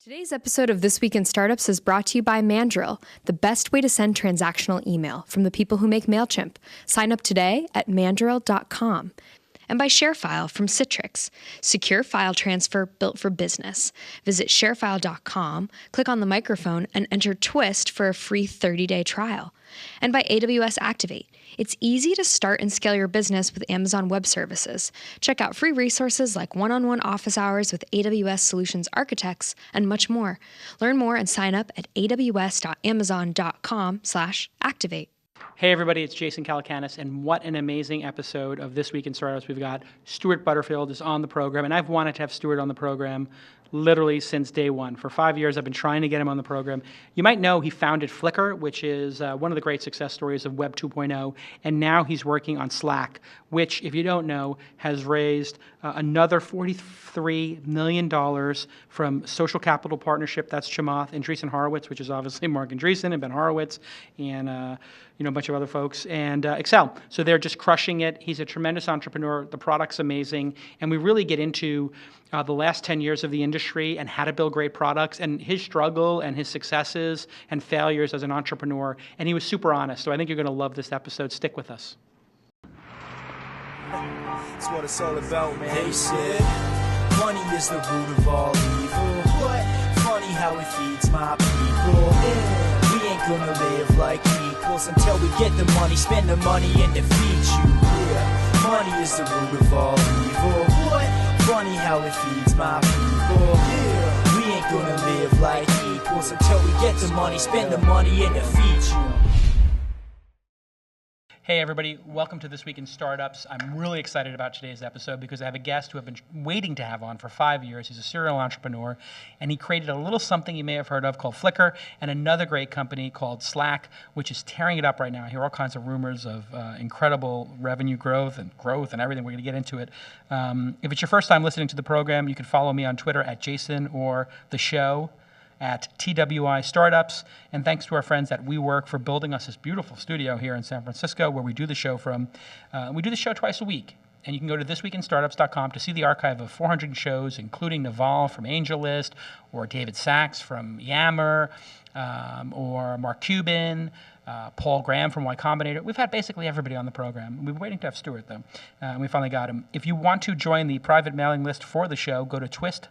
Today's episode of This Week in Startups is brought to you by Mandril, the best way to send transactional email from the people who make MailChimp. Sign up today at mandril.com. And by Sharefile from Citrix, secure file transfer built for business. Visit sharefile.com, click on the microphone, and enter TWIST for a free 30-day trial. And by AWS Activate. It's easy to start and scale your business with Amazon Web Services. Check out free resources like one-on-one office hours with AWS Solutions Architects and much more. Learn more and sign up at aws.amazon.com/activate. Hey everybody, it's Jason Calacanis, and what an amazing episode of This Week in Startups we've got. Stewart Butterfield is on the program, and I've wanted to have Stewart on the program literally since day one. For 5 years, I've been trying to get him on the program. You might know he founded Flickr, which is one of the great success stories of Web 2.0, and now he's working on Slack, which, if you don't know, has raised another $43 million from Social Capital Partnership, that's Chamath, and Andreessen Horowitz, which is obviously Mark Andreessen and Ben Horowitz, and a bunch of other folks, and Excel. So they're just crushing it. He's a tremendous entrepreneur. The product's amazing, and we really get into the last 10 years of the industry and how to build great products and his struggle and his successes and failures as an entrepreneur. And he was super honest. So I think you're going to love this episode. Stick with us. That's what it's all about, man. They said money is the root of all evil. What? Funny how it feeds my people. Yeah. We ain't gonna live like equals until we get the money, spend the money, and defeat you. Yeah. Money is the root of all evil. What? Funny how it feeds my people. Yeah. We ain't gonna live like equals until we get the money, spend the money, and defeat you. Hey everybody, welcome to This Week in Startups. I'm really excited about today's episode because I have a guest who I've been waiting to have on for 5 years. He's a serial entrepreneur, and he created a little something you may have heard of called Flickr, and another great company called Slack, which is tearing it up right now. I hear all kinds of rumors of incredible revenue growth and everything. We're going to get into it. If it's your first time listening to the program, you can follow me on Twitter at Jason or the show at TWI Startups, and thanks to our friends at WeWork for building us this beautiful studio here in San Francisco where we do the show from. We do the show twice a week, and you can go to thisweekinstartups.com to see the archive of 400 shows, including Naval from AngelList, or David Sachs from Yammer, or Mark Cuban, Paul Graham from Y Combinator. We've had basically everybody on the program. We've been waiting to have Stewart, though, and we finally got him. If you want to join the private mailing list for the show, go to twistlist.co,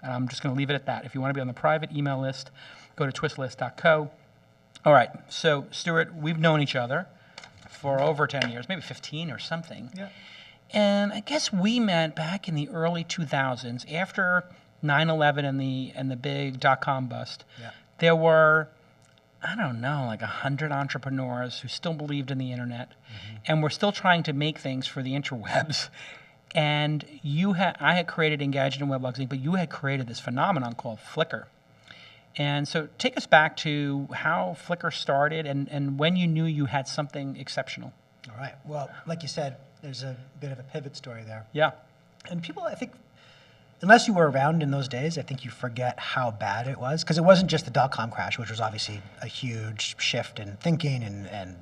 and I'm just going to leave it at that. If you want to be on the private email list, go to twistlist.co. All right, so Stewart, we've known each other for over 10 years, maybe 15 or something. Yeah. And I guess we met back in the early 2000s after 9/11 and the big dot-com bust. Yeah. There were, I don't know, like 100 entrepreneurs who still believed in the internet, and were still trying to make things for the interwebs. And I had created Engadget and Weblogs Inc., but you had created this phenomenon called Flickr. And so take us back to how Flickr started and when you knew you had something exceptional. All right. Well, like you said, there's a bit of a pivot story there. Yeah. And people, I think, unless you were around in those days, I think you forget how bad it was. Because it wasn't just the dot-com crash, which was obviously a huge shift in thinking and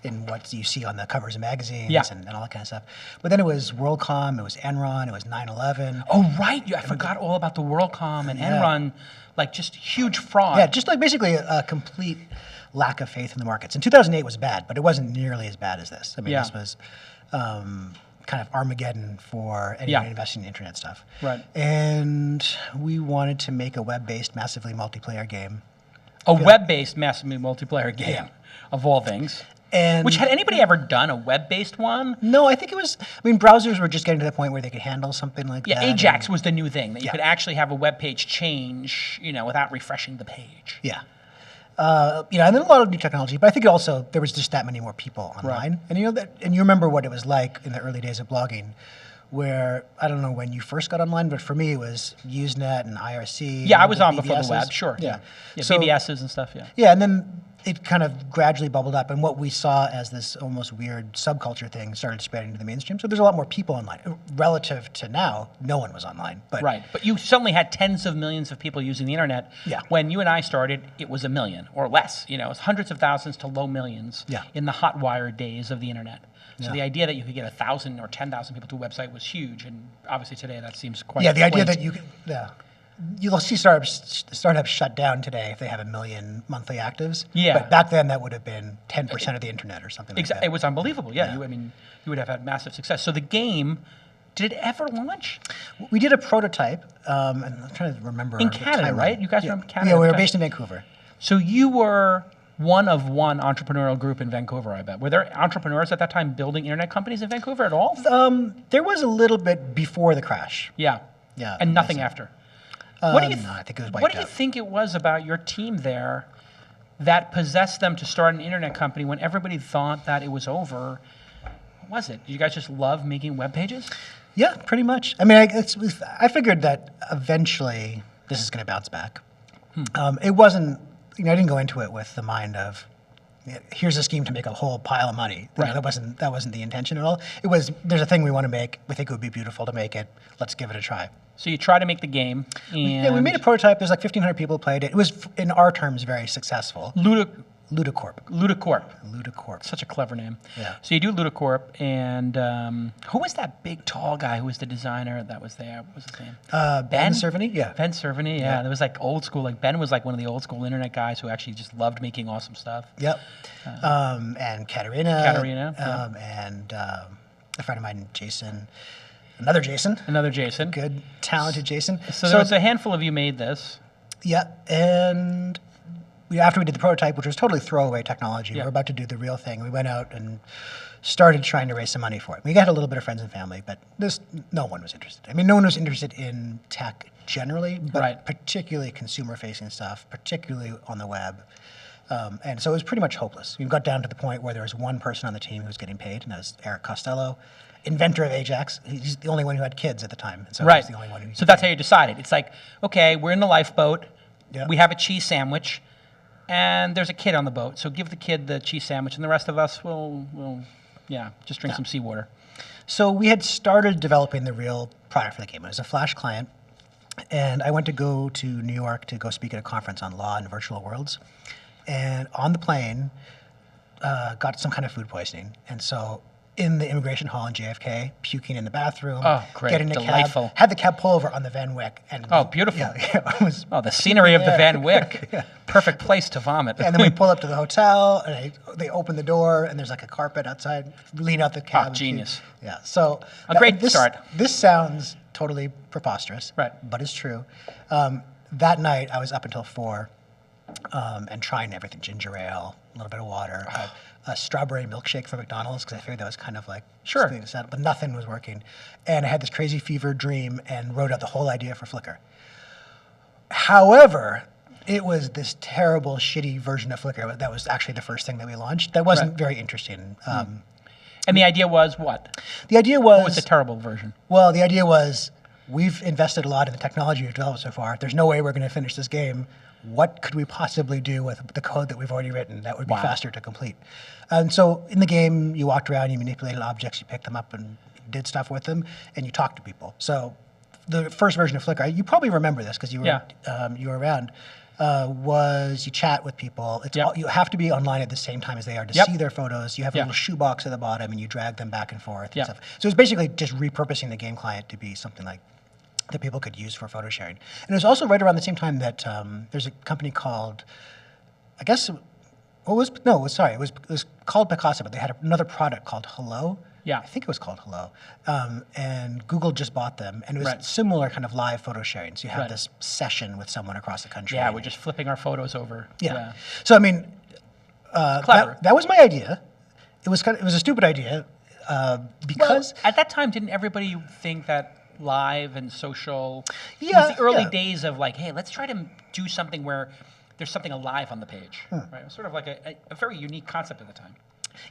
in what you see on the covers of magazines and all that kind of stuff. But then it was WorldCom, it was Enron, it was 9/11. Oh, right. I forgot all about the WorldCom and Enron, like just huge fraud. Yeah, just like basically a complete lack of faith in the markets. And 2008 was bad, but it wasn't nearly as bad as this. I mean, this was kind of Armageddon for anyone investing in internet stuff. Right. And we wanted to make a web-based, massively multiplayer game. A web-based, massively multiplayer game, of all things. Which, had anybody ever done a web-based one? No, I think it was, browsers were just getting to the point where they could handle something like that. Yeah, Ajax was the new thing, that you could actually have a web page change, without refreshing the page. Yeah. And then a lot of new technology, but I think also there was just that many more people online. Right. And you remember what it was like in the early days of blogging, where, I don't know when you first got online, but for me it was Usenet and IRC. Yeah, I was on before the web, sure. Yeah, so, BBSs and stuff, Yeah, and then it kind of gradually bubbled up, and what we saw as this almost weird subculture thing started spreading to the mainstream. So there's a lot more people online. Relative to now, no one was online. But right, but you suddenly had tens of millions of people using the internet. Yeah. When you and I started, it was 1 million or less. It was hundreds of thousands to low millions in the hot wire days of the internet. So the idea that you could get 1,000 or 10,000 people to a website was huge, and obviously today that seems quite the idea that you could, you'll see startups shut down today if they have 1 million monthly actives. Yeah. But back then that would have been 10% of the internet or something like that. It was unbelievable. Yeah. You would have had massive success. So the game, did it ever launch? We did a prototype, and I'm trying to remember. In Canada, right? You guys were in Canada. Yeah, we were based in Vancouver. So you were one of one entrepreneurial group in Vancouver, I bet. Were there entrepreneurs at that time building internet companies in Vancouver at all? There was a little bit before the crash. Yeah. Yeah. And nothing after. What do you no, I think it was wiped What do you out. think it was about your team there that possessed them to start an internet company when everybody thought that it was over? What was it? Did you guys just love making web pages? Yeah, pretty much. I mean, I figured that eventually this is going to bounce back. It wasn't, I didn't go into it with the mind of, here's a scheme to make a whole pile of money. Right. That wasn't the intention at all. It was, there's a thing we want to make. We think it would be beautiful to make it. Let's give it a try. So you try to make the game, and Yeah, we made a prototype. There's like 1,500 people played it. It was, in our terms, very successful. Ludicorp. Ludicorp. Such a clever name. Yeah. So you do Ludicorp, and who was that big, tall guy who was the designer that was there? What was his name? Ben Cervini? Yeah. Ben Cervini, yeah. There was like old school, like Ben was like one of the old school internet guys who actually just loved making awesome stuff. Yep. And Katerina. And a friend of mine, Jason. Another Jason. Good, talented Jason. So there was a handful of you made this. Yeah, and after we did the prototype, which was totally throwaway technology, we Yeah. were about to do the real thing. We went out and started trying to raise some money for it. We got a little bit of friends and family, but no one was interested. I mean, no one was interested in tech generally, but Right. particularly consumer-facing stuff, particularly on the web. And so it was pretty much hopeless. We got down to the point where there was one person on the team who was getting paid, and that was Eric Costello, inventor of Ajax. He's the only one who had kids at the time. And so Right. He's the only one who So that's how you decided. It's like, okay, we're in the lifeboat. Yeah. We have a cheese sandwich, and there's a kid on the boat. So give the kid the cheese sandwich, and the rest of us will just drink some seawater. So we had started developing the real product for the game. It was a Flash client, and I went to go to New York to go speak at a conference on law and virtual worlds. And on the plane, got some kind of food poisoning. And so in the immigration hall in JFK, puking in the bathroom, Oh, great. getting a Delightful. cab, had the cab pull over on the Van Wyck. And Oh, beautiful. It was Oh, the scenery of the there. Van Wyck. Perfect place to vomit. And then we pull up to the hotel, and they open the door, and there's like a carpet outside. Lean out the cab. Oh, and genius. puke. Yeah. So A great this, start. This sounds totally preposterous, Right. but it's true. That night, I was up until 4, and trying everything: ginger ale, a little bit of water, a strawberry milkshake from McDonald's, because I figured that was kind of like Sure. something to set, but nothing was working. And I had this crazy fever dream and wrote out the whole idea for Flickr. However, it was this terrible, shitty version of Flickr that was actually the first thing that we launched. That wasn't Right. very interesting. And the idea was what? The idea What was, was the terrible version? well, the idea was, we've invested a lot in the technology we've developed so far. There's no way we're going to finish this game. What could we possibly do with the code that we've already written that would be Wow. faster to complete? And so in the game, you walked around, you manipulated objects, you picked them up and did stuff with them, and you talked to people. So the first version of Flickr, you probably remember this because you were around, was you chat with people. It's Yep. you have to be online at the same time as they are to Yep. see their photos. You have a Yep. little shoebox at the bottom, and you drag them back and forth Yep. and stuff. So it's basically just repurposing the game client to be something like that people could use for photo sharing. And it was also right around the same time that there's a company called, I guess, it was called Picasa, but they had another product called Hello. Yeah. I think it was called Hello. And Google just bought them, and it was Right. similar kind of live photo sharing. So you have Right. this session with someone across the country. Yeah, we're just flipping our photos over. Yeah. So I mean, Clever. that was my idea. It was a stupid idea because Well, at that time, didn't everybody think that live and social it Yeah, was the early yeah. days of like, hey, let's try to do something where there's something alive on the page, Hmm. right? It was sort of like a very unique concept at the time.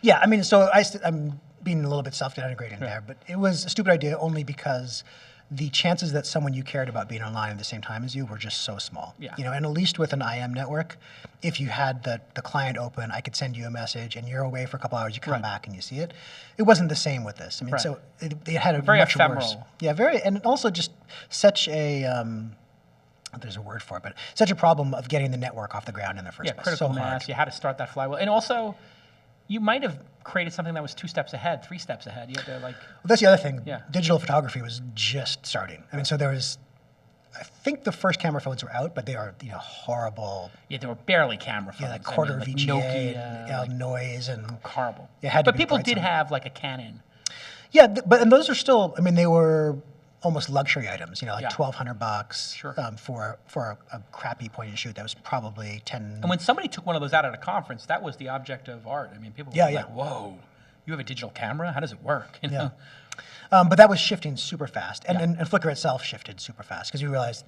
Yeah, I mean, so I'm being a little bit self-denigrating there, but it was a stupid idea only because the chances that someone you cared about being online at the same time as you were just so small. Yeah. And at least with an IM network, if you had the client open, I could send you a message, and you're away for a couple hours, you come Right. back and you see it. It wasn't the same with this. I mean, Right. so it had a Very much worse. ephemeral. Yeah, very, and also just such a. There's a word for it, but such a problem of getting the network off the ground in the first Yeah, place. critical so mass. hard. You had to start that flywheel, and also, you might have created something that was 2 steps ahead, 3 steps ahead. You had to like. Well, that's the other thing. Yeah. Digital photography was just starting. I mean, so there was I think the first camera phones were out, but they are horrible. Yeah, they were barely camera phones. Yeah, like quarter like VGA, Nokia, and noise and horrible. It had to but be people bright did sun. have like a Canon. Yeah, and those are still. I mean, they were almost luxury items. Like Yeah. $1,200 Sure. For a crappy point and shoot that was probably 10. And when somebody took one of those out at a conference, that was the object of art. I mean, people were Yeah, like, yeah. "Whoa, you have a digital camera? How does it work?" You know? But that was shifting super fast, and, Yeah. and Flickr itself shifted super fast because we realized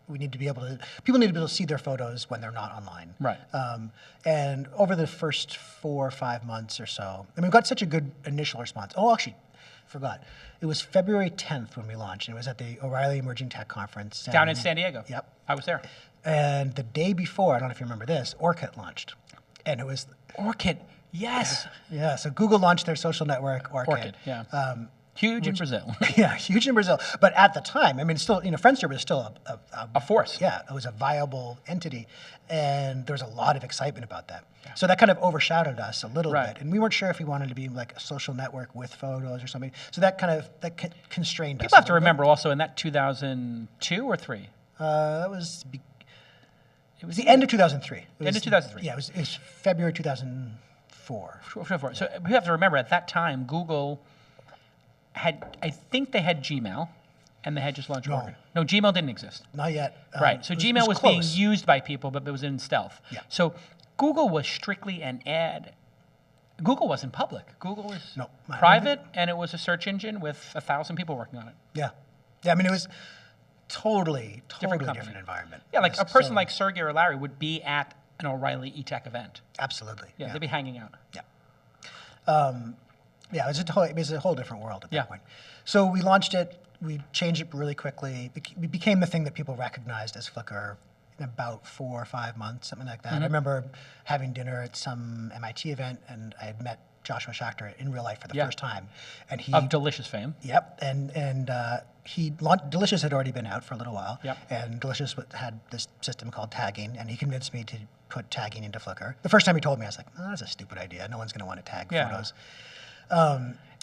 we need to be able to. People need to be able to see their photos when they're not online. Right. And over the first 4 or 5 months or so, I mean, we got such a good initial response. Oh, actually, forgot. It was February 10th when we launched, and it was at the O'Reilly Emerging Tech Conference. Down in San Diego. Yep. I was there. And the day before, I don't know if you remember this, Orkut launched. And it was, Orkut, yes. yeah, so Google launched their social network, Orkut. Orkut, yeah. Huge in Brazil. Yeah, huge in Brazil. But at the time, I mean, still, Friendster was still A force. Yeah, it was a viable entity, and there was a lot of excitement about that. Yeah. So that kind of overshadowed us a little Right. bit, and we weren't sure if we wanted to be like a social network with photos or something. So that kind of constrained us. People have a to little remember also in that 2002 or 3. bit. That was the end of 2003. End of 2003. Yeah, it was February 2004. Sure. So we have to remember at that time, Google I think they had Gmail, and they had just launched No. Orkut. No, Gmail didn't exist. Not yet. Right. So it Gmail was being close. used by people, but it was in stealth. Yeah. So Google was strictly an ad. Google wasn't public. Google was No, I private, and it was a search engine with 1,000 people working on it. Yeah. I mean, it was totally company. different environment. Yeah, like It a was person so- like Sergey or Larry would be at an O'Reilly eTech event. Absolutely. Yeah, they'd be hanging out. Yeah. Yeah, it was a whole different world at Yeah. that point. So we launched it. We changed it really quickly. We became the thing that people recognized as Flickr in about 4 or 5 months, something like that. Mm-hmm. I remember having dinner at some MIT event, and I had met Joshua Schachter in real life for the Yeah. first time, and he. Of Delicious fame. Yep, and he launched, Delicious had already been out for a little while, Yep. and Delicious had this system called tagging, and he convinced me to put tagging into Flickr. The first time he told me, I was like, oh, that's a stupid idea. No one's going to want to tag Yeah. photos.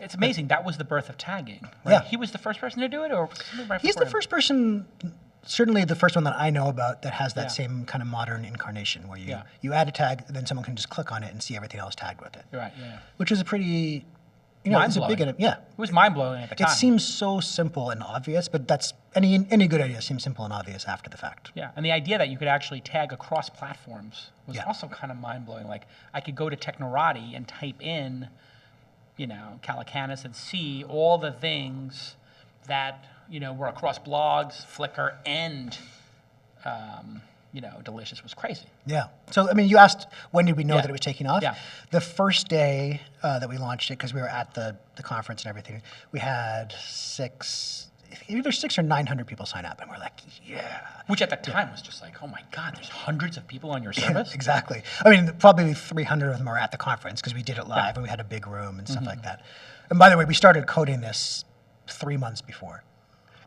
It's amazing. That was the birth of tagging. Right? Yeah. He was the first person to do it, or was somebody right He's before the him? first person, certainly the first one that I know about that has that Yeah. same kind of modern incarnation where Yeah. you add a tag, and then someone can just click on it and see everything else tagged with it. You're right. Yeah. Which is a pretty, it's a big, Mind-blowing. yeah. It was mind blowing at the It time. seems so simple and obvious, but that's any good idea seems simple and obvious after the fact. Yeah, and the idea that you could actually tag across platforms was Yeah. also kind of mind blowing. Like I could go to Technorati and type in, Calacanis and see all the things that were across blogs, Flickr, and Delicious was crazy. Yeah. So, I mean, you asked when did we know Yeah. that it was taking off? Yeah. The first day that we launched it, because we were at the conference and everything, we had either 600 or 900 people sign up, and we're like, yeah. Which at the time was just like, oh my God, there's hundreds of people on your service. Exactly. I mean, probably 300 of them are at the conference because we did it live and we had a big room and stuff Mm-hmm. like that. And by the way, we started coding this 3 months before,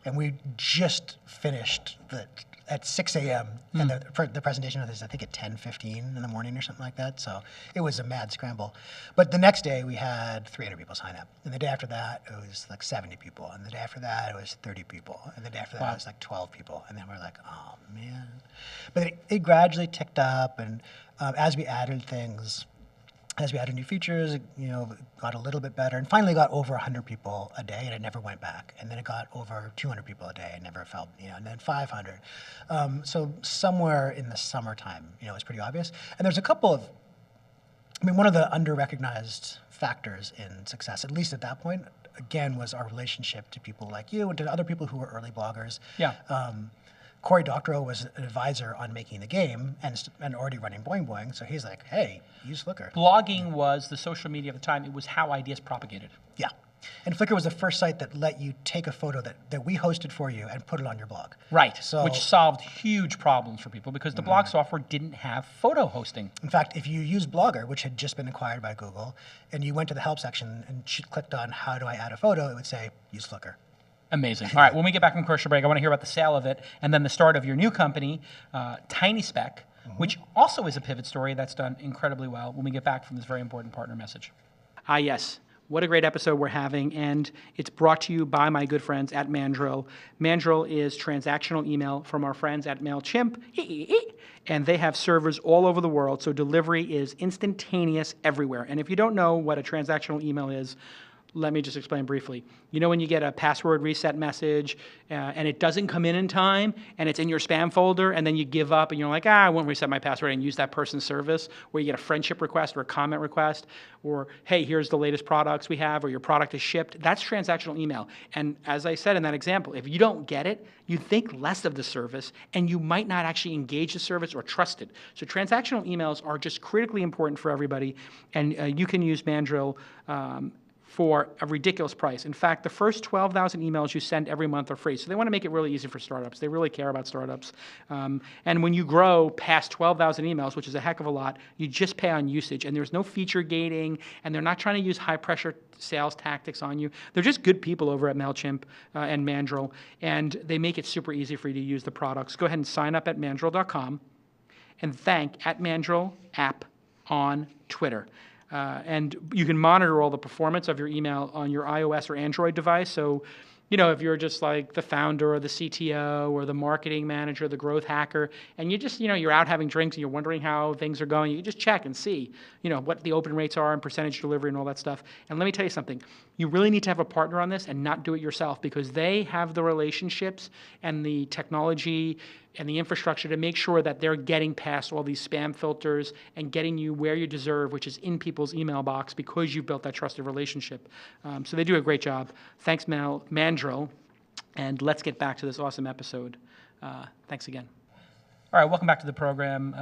and we just finished at 6 a.m. and the presentation of this, I think, at 10:15 in the morning or something like that. So it was a mad scramble. But the next day we had 300 people sign up, and the day after that it was like 70 people, and the day after that it was 30 people, and the day after that Wow. it was like 12 people, and then we're like, oh man. But it gradually ticked up, and as we added things. As we added new features, it got a little bit better, and finally got over 100 people a day, and it never went back. And then it got over 200 people a day, and never felt, and then 500. So somewhere in the summertime, it was pretty obvious. And there's a couple of, one of the under-recognized factors in success, at least at that point, again, was our relationship to people like you and to other people who were early bloggers. Yeah. Corey Doctorow was an advisor on making the game and already running Boing Boing, so he's like, hey, use Flickr. Blogging was the social media of the time. It was how ideas propagated. Yeah. And Flickr was the first site that let you take a photo that we hosted for you and put it on your blog. Right, So, which solved huge problems for people because the blog software didn't have photo hosting. in fact, if you use Blogger, which had just been acquired by Google, and you went to the help section and clicked on how do I add a photo, it would say, use Flickr. Amazing. All right, when we get back from commercial break, I want to hear about the sale of it and then the start of your new company, Tiny Speck, which also is a pivot story that's done incredibly well when we get back from this very important partner message. Yes. What a great episode we're having, and it's brought to you by my good friends at Mandril. Mandril is transactional email from our friends at MailChimp, and they have servers all over the world, so delivery is instantaneous everywhere. And if you don't know what a transactional email is, let me just explain briefly. You know when you get a password reset message and it doesn't come in time and it's in your spam folder and then you give up and you're like, I won't reset my password and use that person's service, or you get a friendship request or a comment request, or hey, here's the latest products we have, or your product is shipped. That's transactional email. And as I said in that example, if you don't get it, you think less of the service and you might not actually engage the service or trust it. So transactional emails are just critically important for everybody, and you can use Mandril for a ridiculous price. In fact, the first 12,000 emails you send every month are free. So they want to make it really easy for startups. They really care about startups. And when you grow past 12,000 emails, which is a heck of a lot, you just pay on usage. And there's no feature gating, and they're not trying to use high-pressure sales tactics on you. They're just good people over at MailChimp and Mandril, and they make it super easy for you to use the products. Go ahead and sign up at mandril.com and thank @Mandril app on Twitter. And you can monitor all the performance of your email on your iOS or Android device. So, you know, if you're just like the founder or the CTO or the marketing manager, the growth hacker, and you just, you know, you're out having drinks and you're wondering how things are going, you can just check and see, you know, what the open rates are and percentage delivery and all that stuff. And let me tell you something, you really need to have a partner on this and not do it yourself, because they have the relationships and the technology and the infrastructure to make sure that they're getting past all these spam filters and getting you where you deserve, which is in people's email box, because you've built that trusted relationship. So they do a great job. Thanks, Mandril. And let's get back to this awesome episode. Thanks again. All right, welcome back to the program.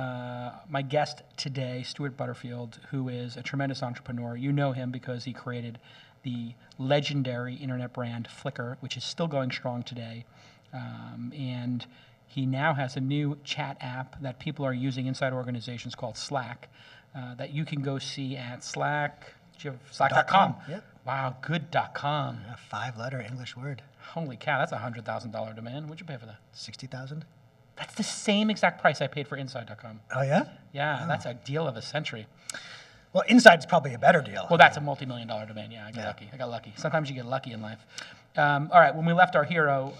My guest today, Stewart Butterfield, who is a tremendous entrepreneur. You know him because he created the legendary internet brand Flickr, which is still going strong today. And he now has a new chat app that people are using inside organizations called Slack that you can go see at Slack. Slack.com. Yep. Wow, good .com. A 5-letter English word. Holy cow, that's a $100,000 domain. What'd you pay for that? 60,000. That's the same exact price I paid for Inside.com. Oh yeah. Yeah, that's a deal of a century. Well, Inside's probably a better deal. Well, that's a multi-million-dollar domain. Yeah, I got lucky. Sometimes you get lucky in life. All right, when we left our hero,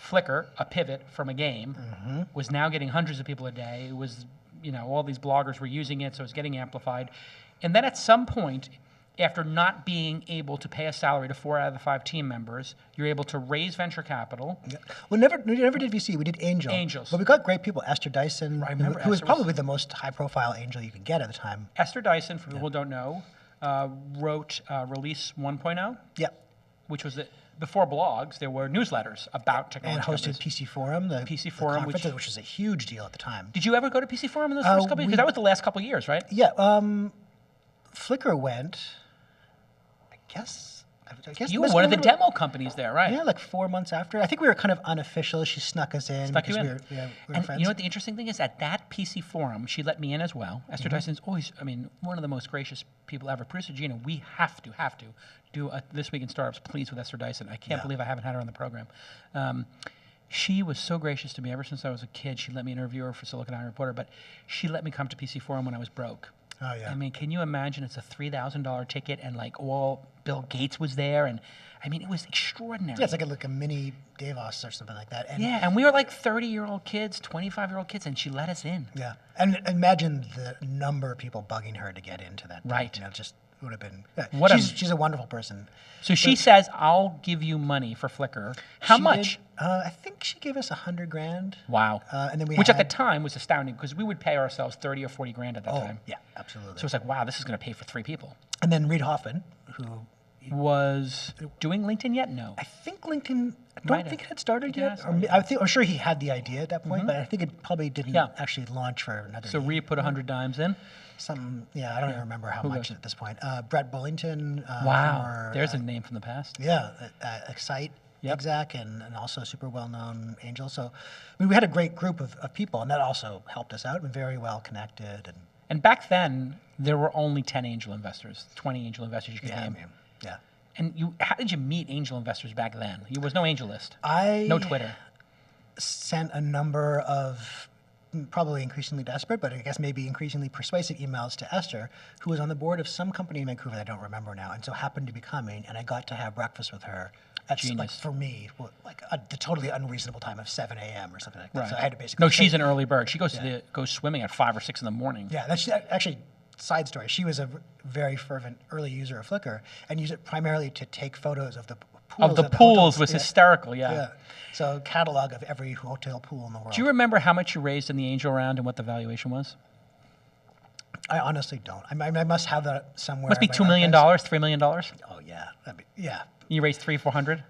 Flickr, a pivot from a game, was now getting hundreds of people a day. It was, you know, all these bloggers were using it, so it's getting amplified. And then at some point, after not being able to pay a salary to 4 out of the 5 team members, you're able to raise venture capital. Yeah. We never did VC. We did Angel. Angels. But we got great people. Esther Dyson, I remember who was Esther probably the most high-profile angel you could get at the time. Esther Dyson, for people who don't know, wrote Release 1.0. Yep. Which was before blogs, there were newsletters about technology. And hosted companies. PC Forum, the conference, which was a huge deal at the time. Did you ever go to PC Forum in those first couple of years? Because that was the last couple of years, right? Yeah. Flickr went, I guess you were one of the demo companies there, right? Yeah, like 4 months after. I think we were kind of unofficial. She snuck us in Snuck you in. we were and friends. You know what the interesting thing is? At that PC Forum, she let me in as well. Esther Dyson's always, I mean, one of the most gracious people ever. Producer Gina, we have to do a This Week in Startups, please, with Esther Dyson. I can't believe I haven't had her on the program. She was so gracious to me ever since I was a kid. She let me interview her for Silicon Valley Reporter, but she let me come to PC Forum when I was broke. Oh, yeah. I mean, can you imagine it's a $3,000 ticket and like all Bill Gates was there, and I mean, it was extraordinary. Yeah, it's like a mini Davos or something like that. And and we were like 30-year-old kids, 25-year-old kids, and she let us in. Yeah, and imagine the number of people bugging her to get into that. Right. You know, just would have been. Yeah. She's a wonderful person. So she says, "I'll give you money for Flickr." How much? I think she gave us $100,000. Wow. And then which at the time was astounding, because we would pay ourselves $30,000 or $40,000 at that time. Yeah, absolutely. So it's like, wow, this is going to pay for 3 people. And then Reid Hoffman, who was doing LinkedIn yet? No. I think LinkedIn. I don't think it had started yet. I'm sure he had the idea at that point, but I think it probably didn't actually launch for another. So Reid put $100 in. Something, I don't even remember how much at this point. Brett Bullington. Wow, there's a name from the past. Yeah, Excite exec and also super well-known angel. So I mean, we had a great group of people, and that also helped us out. We're very well connected. And back then, there were only 10 angel investors, 20 angel investors you could name. Yeah. And how did you meet angel investors back then? There was no angel list. No Twitter. Sent a number of probably increasingly desperate, but I guess maybe increasingly persuasive emails to Esther, who was on the board of some company in Vancouver that I don't remember now, and so happened to be coming, and I got to have breakfast with her at, like, for me, like the totally unreasonable time of 7 a.m. or something like that. Right. So I had to basically... No, she's an early bird. She goes goes swimming at 5 or 6 in the morning. Yeah, that's actually... Side story, she was a very fervent early user of Flickr and used it primarily to take photos of the pools. Of the at pools hotels. was hysterical, yeah. So catalog of every hotel pool in the world. Do you remember how much you raised in the angel round and what the valuation was? I honestly don't. I must have that somewhere. Must be in my $2 million, archives. $3 million? Oh, yeah. Yeah. You raised 300-400?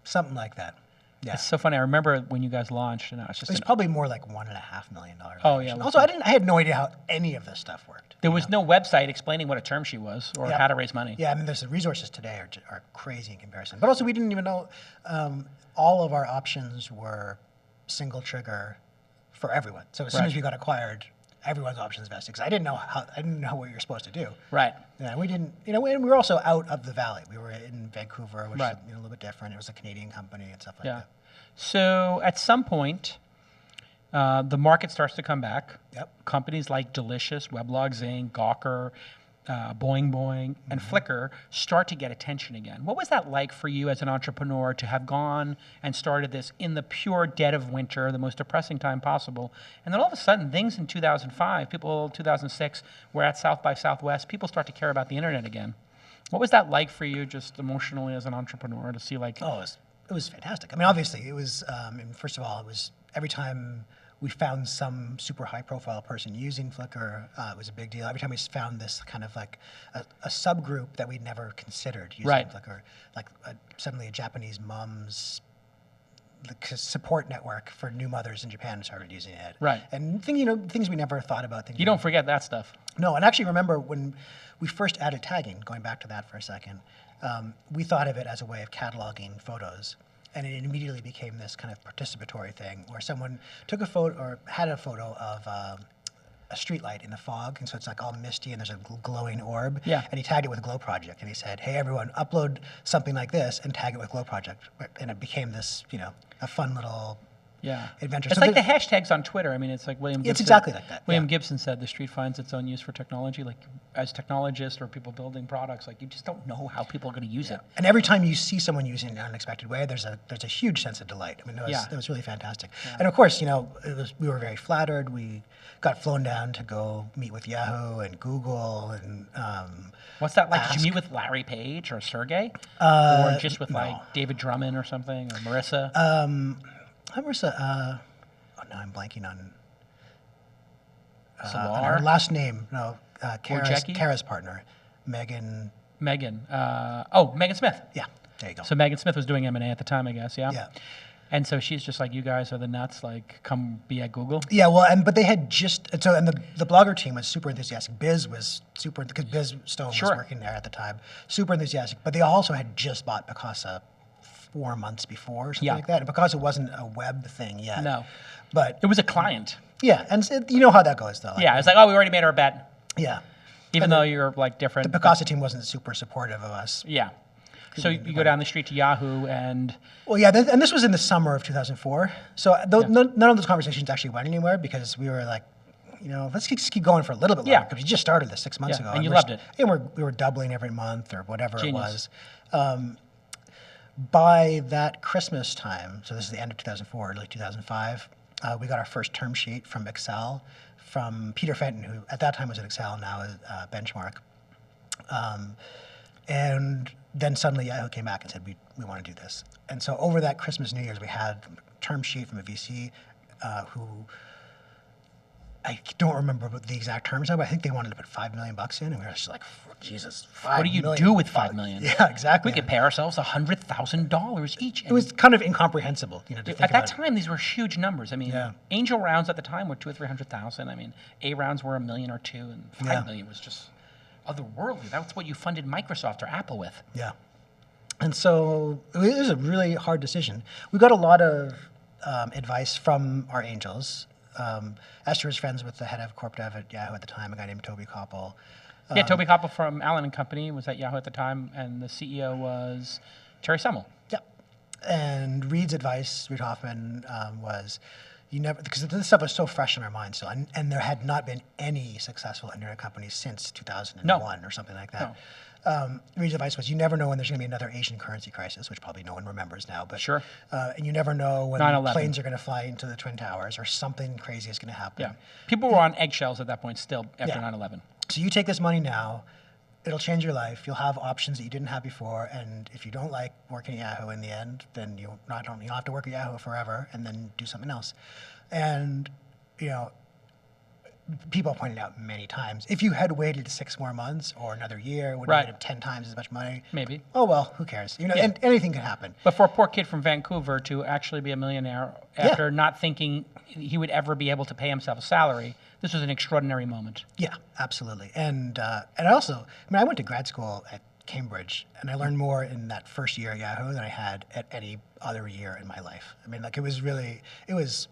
Something like that. Yeah. It's so funny. I remember when you guys launched, and I was just... It's probably more like $1.5 million. Oh, yeah. Also, I had no idea how any of this stuff worked. There was no website explaining what a term sheet was or how to raise money. Yeah, I mean, the resources today are crazy in comparison. But also, we didn't even know all of our options were single trigger for everyone. So as soon as we got acquired, everyone's options vested. Because I didn't know what you're supposed to do. Right. Yeah, we didn't. And we were also out of the valley. We were in Vancouver, which is a little bit different. It was a Canadian company and stuff like that. So at some point, the market starts to come back. Yep. Companies like Delicious, Weblog, Zing, Gawker, Boing, and Flickr start to get attention again. What was that like for you as an entrepreneur to have gone and started this in the pure dead of winter, the most depressing time possible, and then all of a sudden things in 2005, 2006, we're at South by Southwest, people start to care about the internet again. What was that like for you just emotionally as an entrepreneur to see like... Oh, it was fantastic. I mean, obviously, it was, first of all, it was every time we found some super high-profile person using Flickr, it was a big deal. Every time we found this kind of like a subgroup that we'd never considered using Flickr, like suddenly a Japanese mom's support network for new mothers in Japan started using it. Right. And things we never thought about. You don't forget that stuff. No, and actually remember when we first added tagging, going back to that for a second, we thought of it as a way of cataloging photos. And it immediately became this kind of participatory thing where someone took a photo or had a photo of a street light in the fog. And so it's like all misty and there's a glowing orb. Yeah. And he tagged it with Glow Project. And he said, hey, everyone, upload something like this and tag it with Glow Project. And it became this, a fun little adventure. It's like the hashtags on Twitter. I mean, it's like William Gibson. It's exactly like that. William Gibson said the street finds its own use for technology. Like as technologists or people building products, like you just don't know how people are going to use it. And every time you see someone using it in an unexpected way, there's a huge sense of delight. I mean, it was really fantastic. Yeah. And of course, we were very flattered. We got flown down to go meet with Yahoo and Google and what's that like? Did you meet with Larry Page or Sergey? Or just with like David Drummond or something or Marissa? Marissa, now I'm blanking on Salar? her last name. No, Kara's partner, Megan. Megan Smith. Yeah, there you go. So Megan Smith was doing M&A at the time, I guess, yeah? Yeah. And so she's just like, you guys are the nuts, like, come be at Google? Yeah, well, but they had the blogger team was super enthusiastic. Biz was super, because Biz Stone was working there at the time, super enthusiastic. But they also had just bought Picasa 4 months before or something like that. And because it wasn't a web thing yet. No. But it was a client. Yeah, and you know how that goes, though. Like, it's like, oh, we already made our bet. Yeah. Even though you're, like, different. The Picasa team wasn't super supportive of us. Yeah. So you go down the street to Yahoo and... Well, yeah, and this was in the summer of 2004. So none of those conversations actually went anywhere because we were like, let's keep going for a little bit longer because we just started this 6 months ago. And you loved it. And we were doubling every month or whatever it was. By that Christmas time, so this is the end of 2004, early 2005, we got our first term sheet from Excel from Peter Fenton, who at that time was at Excel, now is Benchmark. And then suddenly Yahoo came back and said, we want to do this. And so over that Christmas, New Year's, we had a term sheet from a VC who, I don't remember what the exact terms are, but I think they wanted to put $5 million in, and we were just like, Jesus, what do you do with $5 million? Yeah, exactly. We could pay ourselves $100,000 each. It was kind of incomprehensible, to think at that time, these were huge numbers. I mean, angel rounds at the time were $200,000 or $300,000. I mean, A rounds were $1 million or $2 million, and $5 million was just otherworldly. That's what you funded Microsoft or Apple with. Yeah, and so it was a really hard decision. We got a lot of advice from our angels. Esther was friends with the head of corp dev at Yahoo at the time, a guy named Toby Koppel. Toby Koppel from Allen & Company was at Yahoo at the time, and the CEO was Terry Semmel. Yep. And Reed Hoffman was, you never, because this stuff was so fresh in our minds still, and there had not been any successful internet companies since 2001 or something like that. The reason advice was you never know when there's going to be another Asian currency crisis, which probably no one remembers now. But Sure. And you never know when 9/11. planes are going to fly into the Twin Towers or something crazy is going to happen. Yeah. People were on eggshells at that point still after 9/11. So you take this money now, it'll change your life. You'll have options that you didn't have before. And if you don't like working at Yahoo in the end, then you don't have to work at Yahoo forever and then do something else. And, you know, people pointed out many times, if you had waited 6 more months or another year, would have made 10 times as much money. Maybe. Oh, well, who cares? You know, and anything could happen. But for a poor kid from Vancouver to actually be a millionaire after not thinking he would ever be able to pay himself a salary, this was an extraordinary moment. Yeah, absolutely. And I also, I went to grad school at Cambridge, and I learned more in that first year at Yahoo than I had at any other year in my life. I mean, like, it was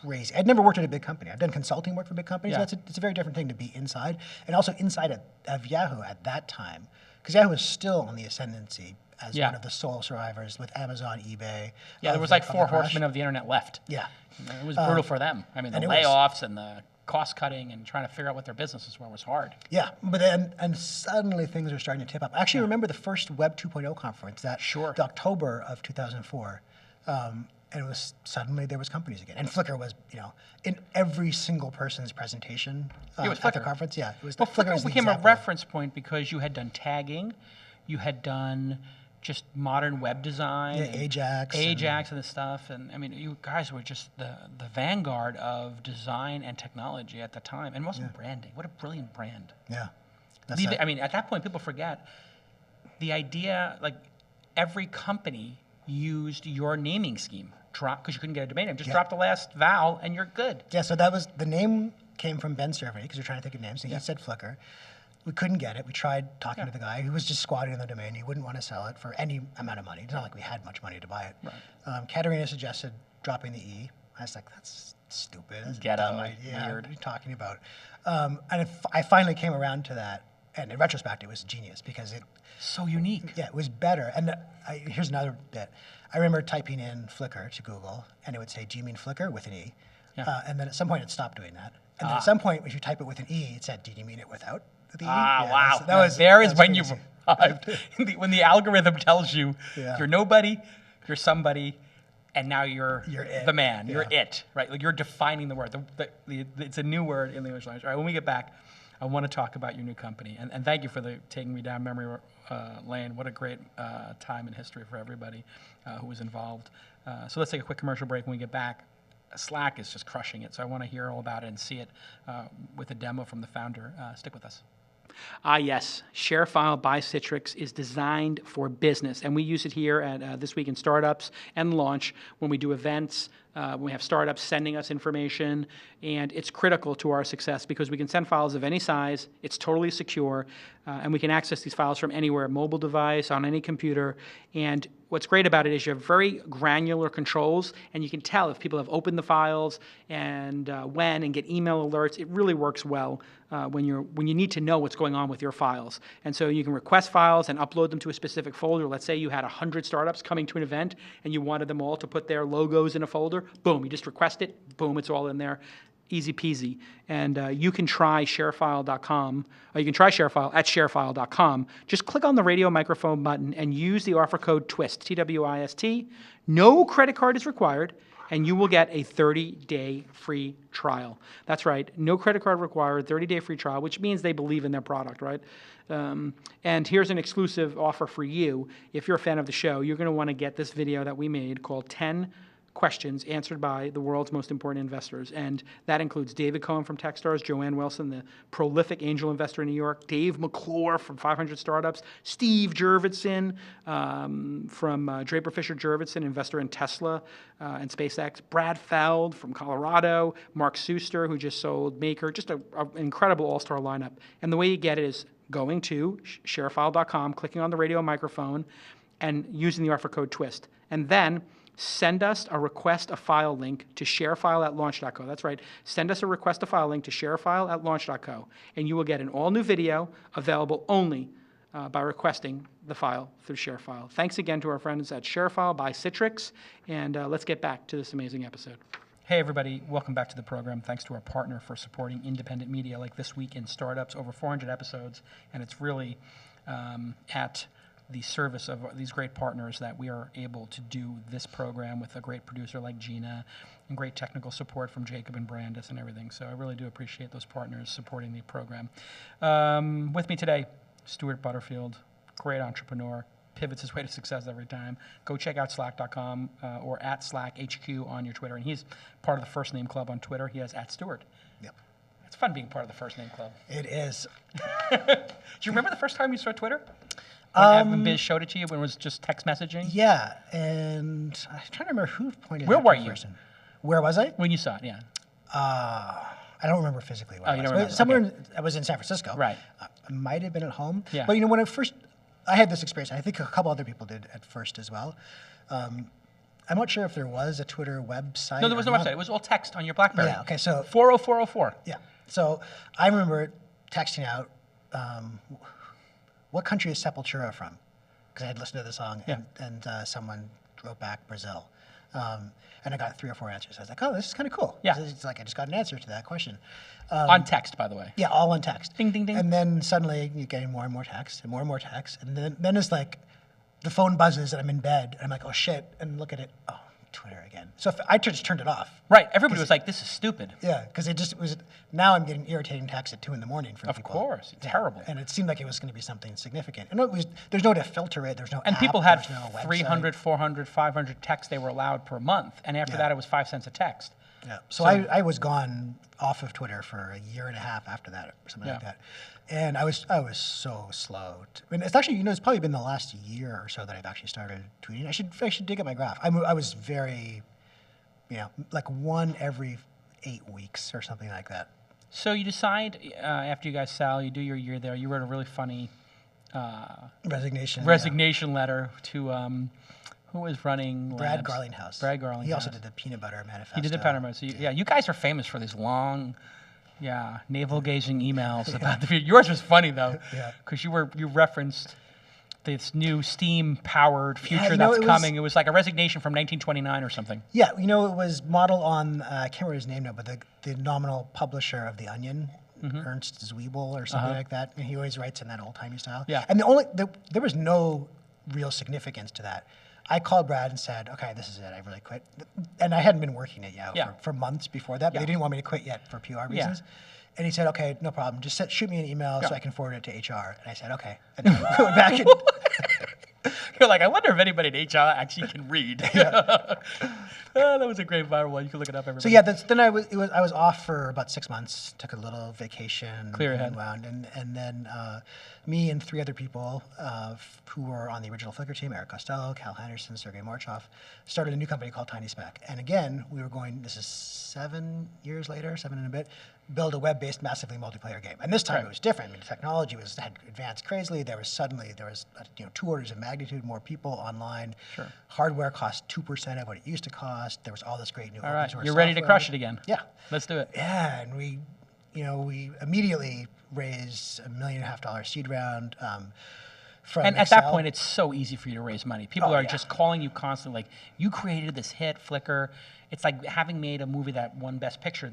crazy. I'd never worked at a big company. I've done consulting work for big companies. Yeah. It's a very different thing to be inside, and also inside of Yahoo at that time, because Yahoo was still on the ascendancy as one of the sole survivors with Amazon, eBay. Yeah, there was like 4 horsemen of the internet left. Yeah. It was brutal for them. I mean, the layoffs and the cost cutting and trying to figure out what their businesses were was hard. Yeah, but then and suddenly things are starting to tip up. I actually remember the first Web 2.0 conference, the October of 2004. And it was suddenly there was companies again, and Flickr was, you know, in every single person's presentation at the conference. Yeah, it was. Well, Flickr became a reference point because you had done tagging, you had done just modern web design, Ajax and this stuff, and I mean, you guys were just the vanguard of design and technology at the time, and also branding. What a brilliant brand! Yeah, I mean, at that point, people forget the idea. Like every company used your naming scheme. Because you couldn't get a domain name. Just drop the last vowel and you're good. Yeah, so that was, the name came from Ben Cerveny, because we were trying to think of names, and he said Flickr. We couldn't get it. We tried talking to the guy who was just squatting on the domain. He wouldn't want to sell it for any amount of money. It's not like we had much money to buy it. Right. Katerina suggested dropping the E. I was like, that's stupid. That's ghetto, weird. weird. What are you talking about? And I finally came around to that, and in retrospect, it was genius, because it... So unique. Yeah, it was better. And here's another bit. I remember typing in Flickr to Google, and it would say, do you mean Flickr with an E? Yeah. And then at some point it stopped doing that. And then at some point, if you type it with an E, it said, did you mean it without the E? Wow. That was when crazy. you arrived. When the algorithm tells you you're nobody, you're somebody, and now you're it. the man. You're it, right? Like you're defining the word. It's a new word in the English language. All right, when we get back, I want to talk about your new company. And thank you for taking me down memory lane. What a great time in history for everybody who was involved. So let's take a quick commercial break. When we get back, Slack is just crushing it. So I want to hear all about it and see it with a demo from the founder. Stick with us. Yes, Sharefile by Citrix is designed for business, and we use it here at This Week in Startups and Launch when we do events, when we have startups sending us information, and it's critical to our success because we can send files of any size, it's totally secure, and we can access these files from anywhere, mobile device, on any computer, and what's great about it is you have very granular controls, and you can tell if people have opened the files and when, and get email alerts. It really works well when you need to know what's going on with your files. And so you can request files and upload them to a specific folder. Let's say you had 100 startups coming to an event, and you wanted them all to put their logos in a folder. Boom, you just request it. Boom, it's all in there. Easy peasy. And you can try Sharefile.com, or you can try Sharefile at Sharefile.com. Just click on the radio microphone button and use the offer code TWIST, T-W-I-S-T. No credit card is required, and you will get a 30-day free trial. That's right, no credit card required, 30-day free trial, which means they believe in their product, right? And here's an exclusive offer for you. If you're a fan of the show, you're going to want to get this video that we made called 10 questions answered by the world's most important investors. And that includes David Cohen from Techstars, Joanne Wilson, the prolific angel investor in New York, Dave McClure from 500 Startups, Steve Jurvetson from Draper Fisher Jurvetson, investor in Tesla and SpaceX, Brad Feld from Colorado, Mark Suster, who just sold Maker, just an incredible all-star lineup. And the way you get it is going to Sharefile.com, clicking on the radio microphone, and using the offer code TWIST. And then send us a request a file link to sharefile@launch.co. That's right. Send us a request a file link to sharefile@launch.co, and you will get an all-new video available only by requesting the file through Sharefile. Thanks again to our friends at Sharefile by Citrix, and let's get back to this amazing episode. Hey, everybody. Welcome back to the program. Thanks to our partner for supporting independent media like This Week in Startups, over 400 episodes. And it's really at the service of these great partners that we are able to do this program with a great producer like Gina and great technical support from Jacob and Brandis and everything. So I really do appreciate those partners supporting the program. With me today, Stewart Butterfield, great entrepreneur. Pivots his way to success every time. Go check out slack.com or at SlackHQ on your Twitter. And he's part of the First Name Club on Twitter. He has at Stewart. Yep. It's fun being part of the First Name Club. It is. Do you remember the first time you saw Twitter? When Evan Biz showed it to you when it was just text messaging? Yeah, and I'm trying to remember who pointed Where out were to you? first. Where was I? When you saw it, yeah. I don't remember physically where I you was. don't remember, Somewhere okay. I was in San Francisco. Right. I might have been at home. Yeah. But when I had this experience, I think a couple other people did at first as well. I'm not sure if there was a Twitter website. No, there was no or not. website. It was all text on your BlackBerry. Yeah, okay, so 40404. Yeah. So I remember texting out, what country is Sepultura from? Because I had listened to the song, and someone wrote back Brazil. And I got 3 or 4 answers. I was like, oh, this is kind of cool. Yeah. It's like I just got an answer to that question. On text, by the way. Yeah, all on text. Ding, ding, ding. And then suddenly you're getting more and more text and more and more text. And then it's like the phone buzzes and I'm in bed. And I'm like, oh, shit. And look at it. Oh, Twitter again. So I just turned it off. Right. Everybody was like, this is stupid. Yeah, because it was. Now I'm getting irritating texts at 2 in the morning from Of people. course. Terrible. And it seemed like it was going to be something significant. And there's no way to filter it. There's no And app, people had there's no website. 300, 400, 500 texts they were allowed per month. And after that, it was 5 cents a text. Yeah. So I was gone off of Twitter for a year and a half after that, or something like that. And I was so slow. It's actually, it's probably been the last year or so that I've actually started tweeting. I should dig up my graph. I was very, like one every 8 weeks or something like that. So you decide after you guys sell, you do your year there. You wrote a really funny Resignation letter to who was running Brad Labs? Garlinghouse. Brad Garlinghouse. He also did the peanut butter manifesto. He did the peanut butter. So you guys are famous for these long, navel gazing emails about the future. Yours was funny though, because you referenced this new steam-powered future that's coming. It was like a resignation from 1929 or something. Yeah, it was modeled on, I can't remember his name now, but the nominal publisher of The Onion, Ernst Zwiebel or something like that. And he always writes in that old-timey style. Yeah. And there was no real significance to that. I called Brad and said, okay, this is it, I really quit. And I hadn't been working at Yahoo for months before that, but they didn't want me to quit yet for PR reasons. And he said, okay, no problem. Just shoot me an email so I can forward it to HR. And I said, okay. And then we went back and... You're like, I wonder if anybody in HR actually can read. That was a great viral one. You can look it up, everybody. So then I was off for about 6 months. Took a little vacation. Clear your head. And then me and 3 other people who were on the original Flickr team, Eric Costello, Cal Henderson, Sergey Marchov, started a new company called Tiny Speck. And again, we were going, this is 7 years later, 7 and a bit, build a web-based massively multiplayer game. And this time it was different. The technology had advanced crazily. There was 2 orders of magnitude more people online. Sure. Hardware cost 2% of what it used to cost. There was all this great new all right, source you're ready to software. crush it again. Yeah. Let's do it. Yeah, and we immediately raised $1.5 million seed round from And Excel. at that point, it's so easy for you to raise money. People are just calling you constantly, like, you created this hit, Flickr. It's like having made a movie that won Best Picture.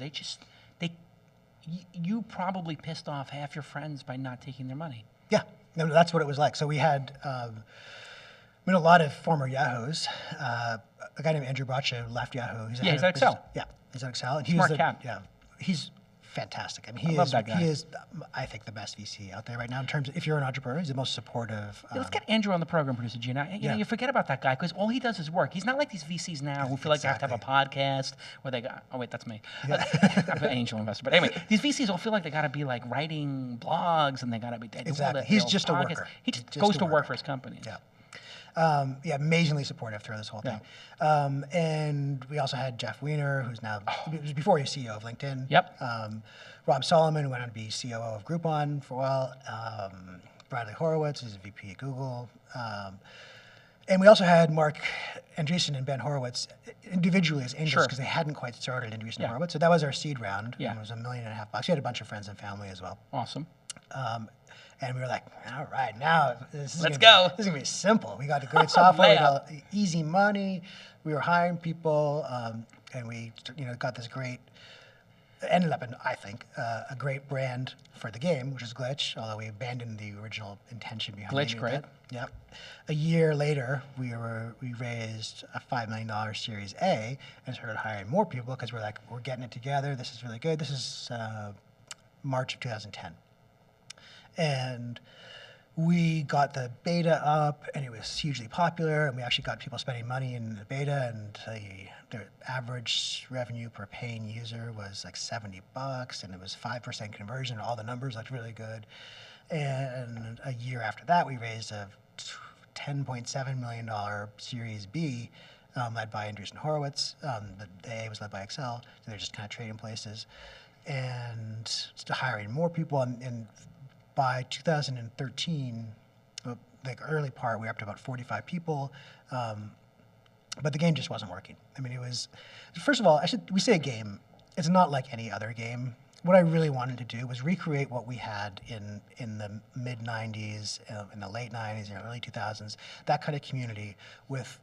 You probably pissed off half your friends by not taking their money. Yeah, no, that's what it was like. So we had a lot of former Yahoos. A guy named Andrew Bracha left Yahoo. He's at Excel. Yeah, he's at Excel. And Smart cat. Yeah, he's fantastic. I mean, I love that guy. He is, I think, the best VC out there right now in terms of, if you're an entrepreneur, he's the most supportive. Let's get Andrew on the program, producer Gina. You forget about that guy because all he does is work. He's not like these VCs now who feel like they have to have a podcast where they got, oh wait, that's me. I'm an angel investor. But anyway, these VCs all feel like they got to be like writing blogs and they got to be. Exactly. He's just a worker. He just goes to work for his company. Yeah. Amazingly supportive through this whole thing. And we also had Jeff Weiner, who's now, it was before he was CEO of LinkedIn. Yep. Rob Solomon, who went on to be COO of Groupon for a while. Bradley Horowitz, who's a VP at Google. And we also had Mark Andreessen and Ben Horowitz individually as angels because they hadn't quite started Andreessen and Horowitz. So that was our seed round. Yeah. And it was $1.5 million. We had a bunch of friends and family as well. Awesome. And we were like, all right, now this is Let's gonna go. This is going to be simple. We got the great software, we got easy money. We were hiring people. and we got this great. Ended up in, I think, a great brand for the game, which is Glitch, although we abandoned the original intention behind Glitch, great. it. Yep. A year later, we raised a $5 million Series A and started hiring more people because we're getting it together. This is really good. This is March of 2010. And we got the beta up, and it was hugely popular, and we actually got people spending money in the beta, and the average revenue per paying user was like $70, and it was 5% conversion. All the numbers looked really good. And a year after that, we raised a $10.7 million Series B, led by Andreessen Horowitz. The A was led by Excel, so they're just kind of trading places. And hiring more people, and by 2013, like early part, we were up to about 45 people, but the game just wasn't working. I mean, it was, first of all, we say game. It's not like any other game. What I really wanted to do was recreate what we had in the mid-90s, in the late 90s, and early 2000s, that kind of community with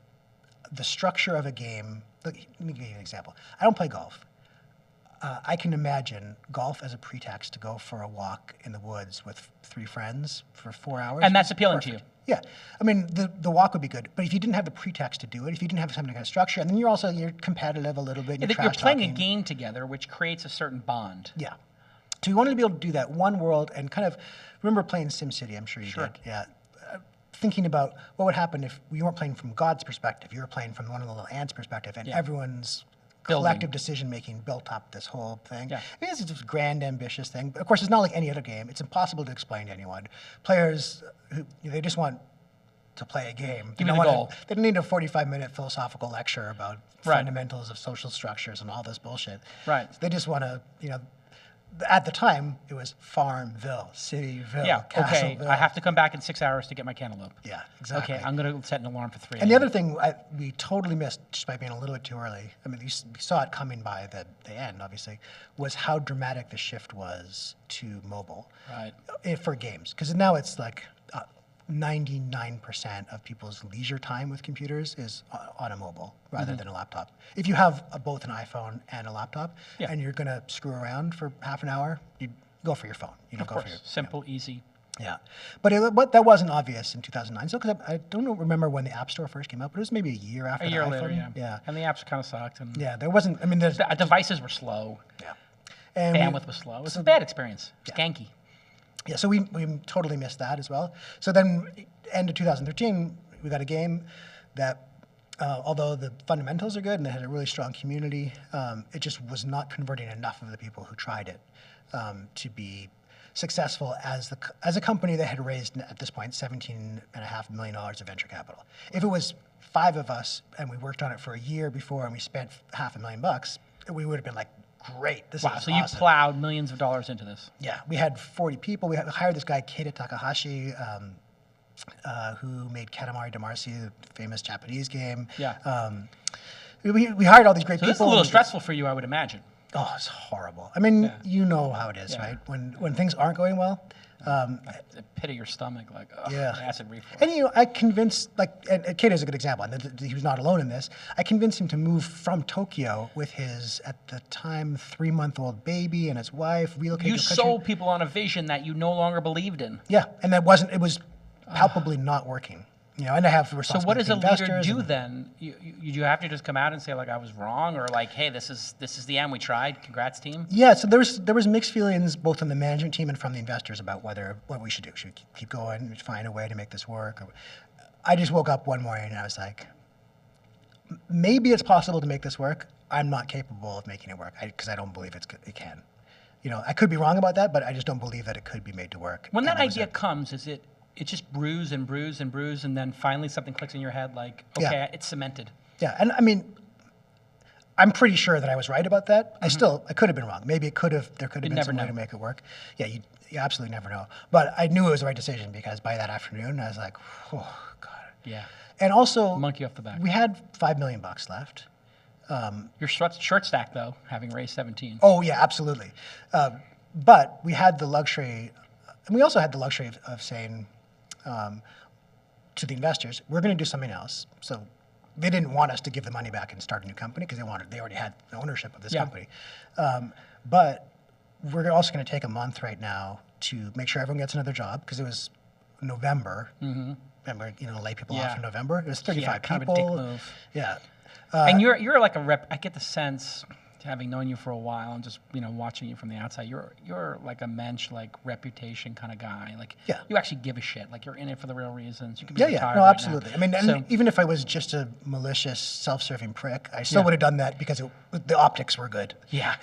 the structure of a game. Look, let me give you an example. I don't play golf. I can imagine golf as a pretext to go for a walk in the woods with 3 friends for 4 hours. And that's appealing to you. Yeah. I mean, the walk would be good. But if you didn't have the pretext to do it, if you didn't have some kind of structure, and then you're competitive a little bit. You're playing a game together, which creates a certain bond. Yeah. So we wanted to be able to do that one world and kind of, remember playing SimCity, I'm sure you Sure. did. Yeah. Thinking about what would happen if you weren't playing from God's perspective, you were playing from one of the little ants' perspective, and everyone's collective decision-making built up this whole thing. Yeah. I mean, this is this grand, ambitious thing. But of course, it's not like any other game. It's impossible to explain to anyone. Players, they just want to play a game. Give me the goal. They don't need a 45-minute philosophical lecture about fundamentals of social structures and all this bullshit. Right. They just want to, at the time, it was Farmville, Cityville, Castleville. Okay, I have to come back in 6 hours to get my cantaloupe. Yeah, exactly. Okay, I'm going to set an alarm for 3 And the other thing we totally missed, just by being a little bit too early, I mean, we saw it coming by the end, obviously, was how dramatic the shift was to mobile for games. Because now it's like 99% of people's leisure time with computers is on a mobile rather than a laptop. If you have both an iPhone and a laptop, and you're going to screw around for half an hour, you go for your phone. You don't go for your simple, easy. Yeah, but that wasn't obvious in 2009. So because I don't remember when the App Store first came out, but it was maybe a year after the iPhone. A year later, yeah. And the apps kind of sucked. And there wasn't. I mean, the devices were slow. Yeah, and bandwidth was slow. It was a bad experience. Skanky. Yeah, so we totally missed that as well. So then, end of 2013, we got a game that, although the fundamentals are good and it had a really strong community, it just was not converting enough of the people who tried it to be successful as a company that had raised, at this point, $17.5 million of venture capital. If it was 5 of us and we worked on it for a year before and we spent $500,000, we would have been like, great, this is awesome. So you plowed millions of dollars into this. Yeah, we had 40 people. We hired this guy, Keita Takahashi, who made Katamari Damacy, the famous Japanese game. Yeah. We hired all these great people. This is a little stressful for you, I would imagine. Oh, it's horrible. I mean, you know how it is, right? When things aren't going well. The pit of your stomach, like acid reflux. And I convinced, and Keita is a good example, and he was not alone in this. I convinced him to move from Tokyo with his, at the time, 3-month-old baby and his wife, relocate to the country. You sold people on a vision that you no longer believed in. Yeah, and it was palpably not working. And I have responsibility. So what does a leader do and then? You have to just come out and say, like, I was wrong, or like, hey, this is the end, we tried, congrats team? Yeah, so there was mixed feelings both on the management team and from the investors about what we should do. Should we keep going, find a way to make this work? I just woke up one morning and I was like, maybe it's possible to make this work. I'm not capable of making it work because I don't believe it can. I could be wrong about that, but I just don't believe that it could be made to work. When that idea comes, is it just brews and brews and brews, and then finally something clicks in your head like, okay, it's cemented. Yeah, and I mean, I'm pretty sure that I was right about that. I could have been wrong. Maybe there could have been some way to make it work. Yeah, you absolutely never know. But I knew it was the right decision because by that afternoon, I was like, oh, God. Yeah. And also, monkey off the back. We had $5 million left. Your short stack, though, having raised 17. Oh, yeah, absolutely. But we had the luxury, and we also had the luxury of saying, to the investors, we're going to do something else. So they didn't want us to give the money back and start a new company because they already had the ownership of this company. But we're also going to take a month right now to make sure everyone gets another job because it was November. And we're lay people off in November. It was 35 kind people. of a dick move. Yeah. And you're like a rep. I get the sense, having known you for a while and just watching you from the outside, you're like a mensch, like reputation kind of guy. Like you actually give a shit. Like you're in it for the real reasons. You could be retired no, right absolutely. now. I mean, and So- even if I was just a malicious, self-serving prick, I still would have done that because the optics were good. Yeah,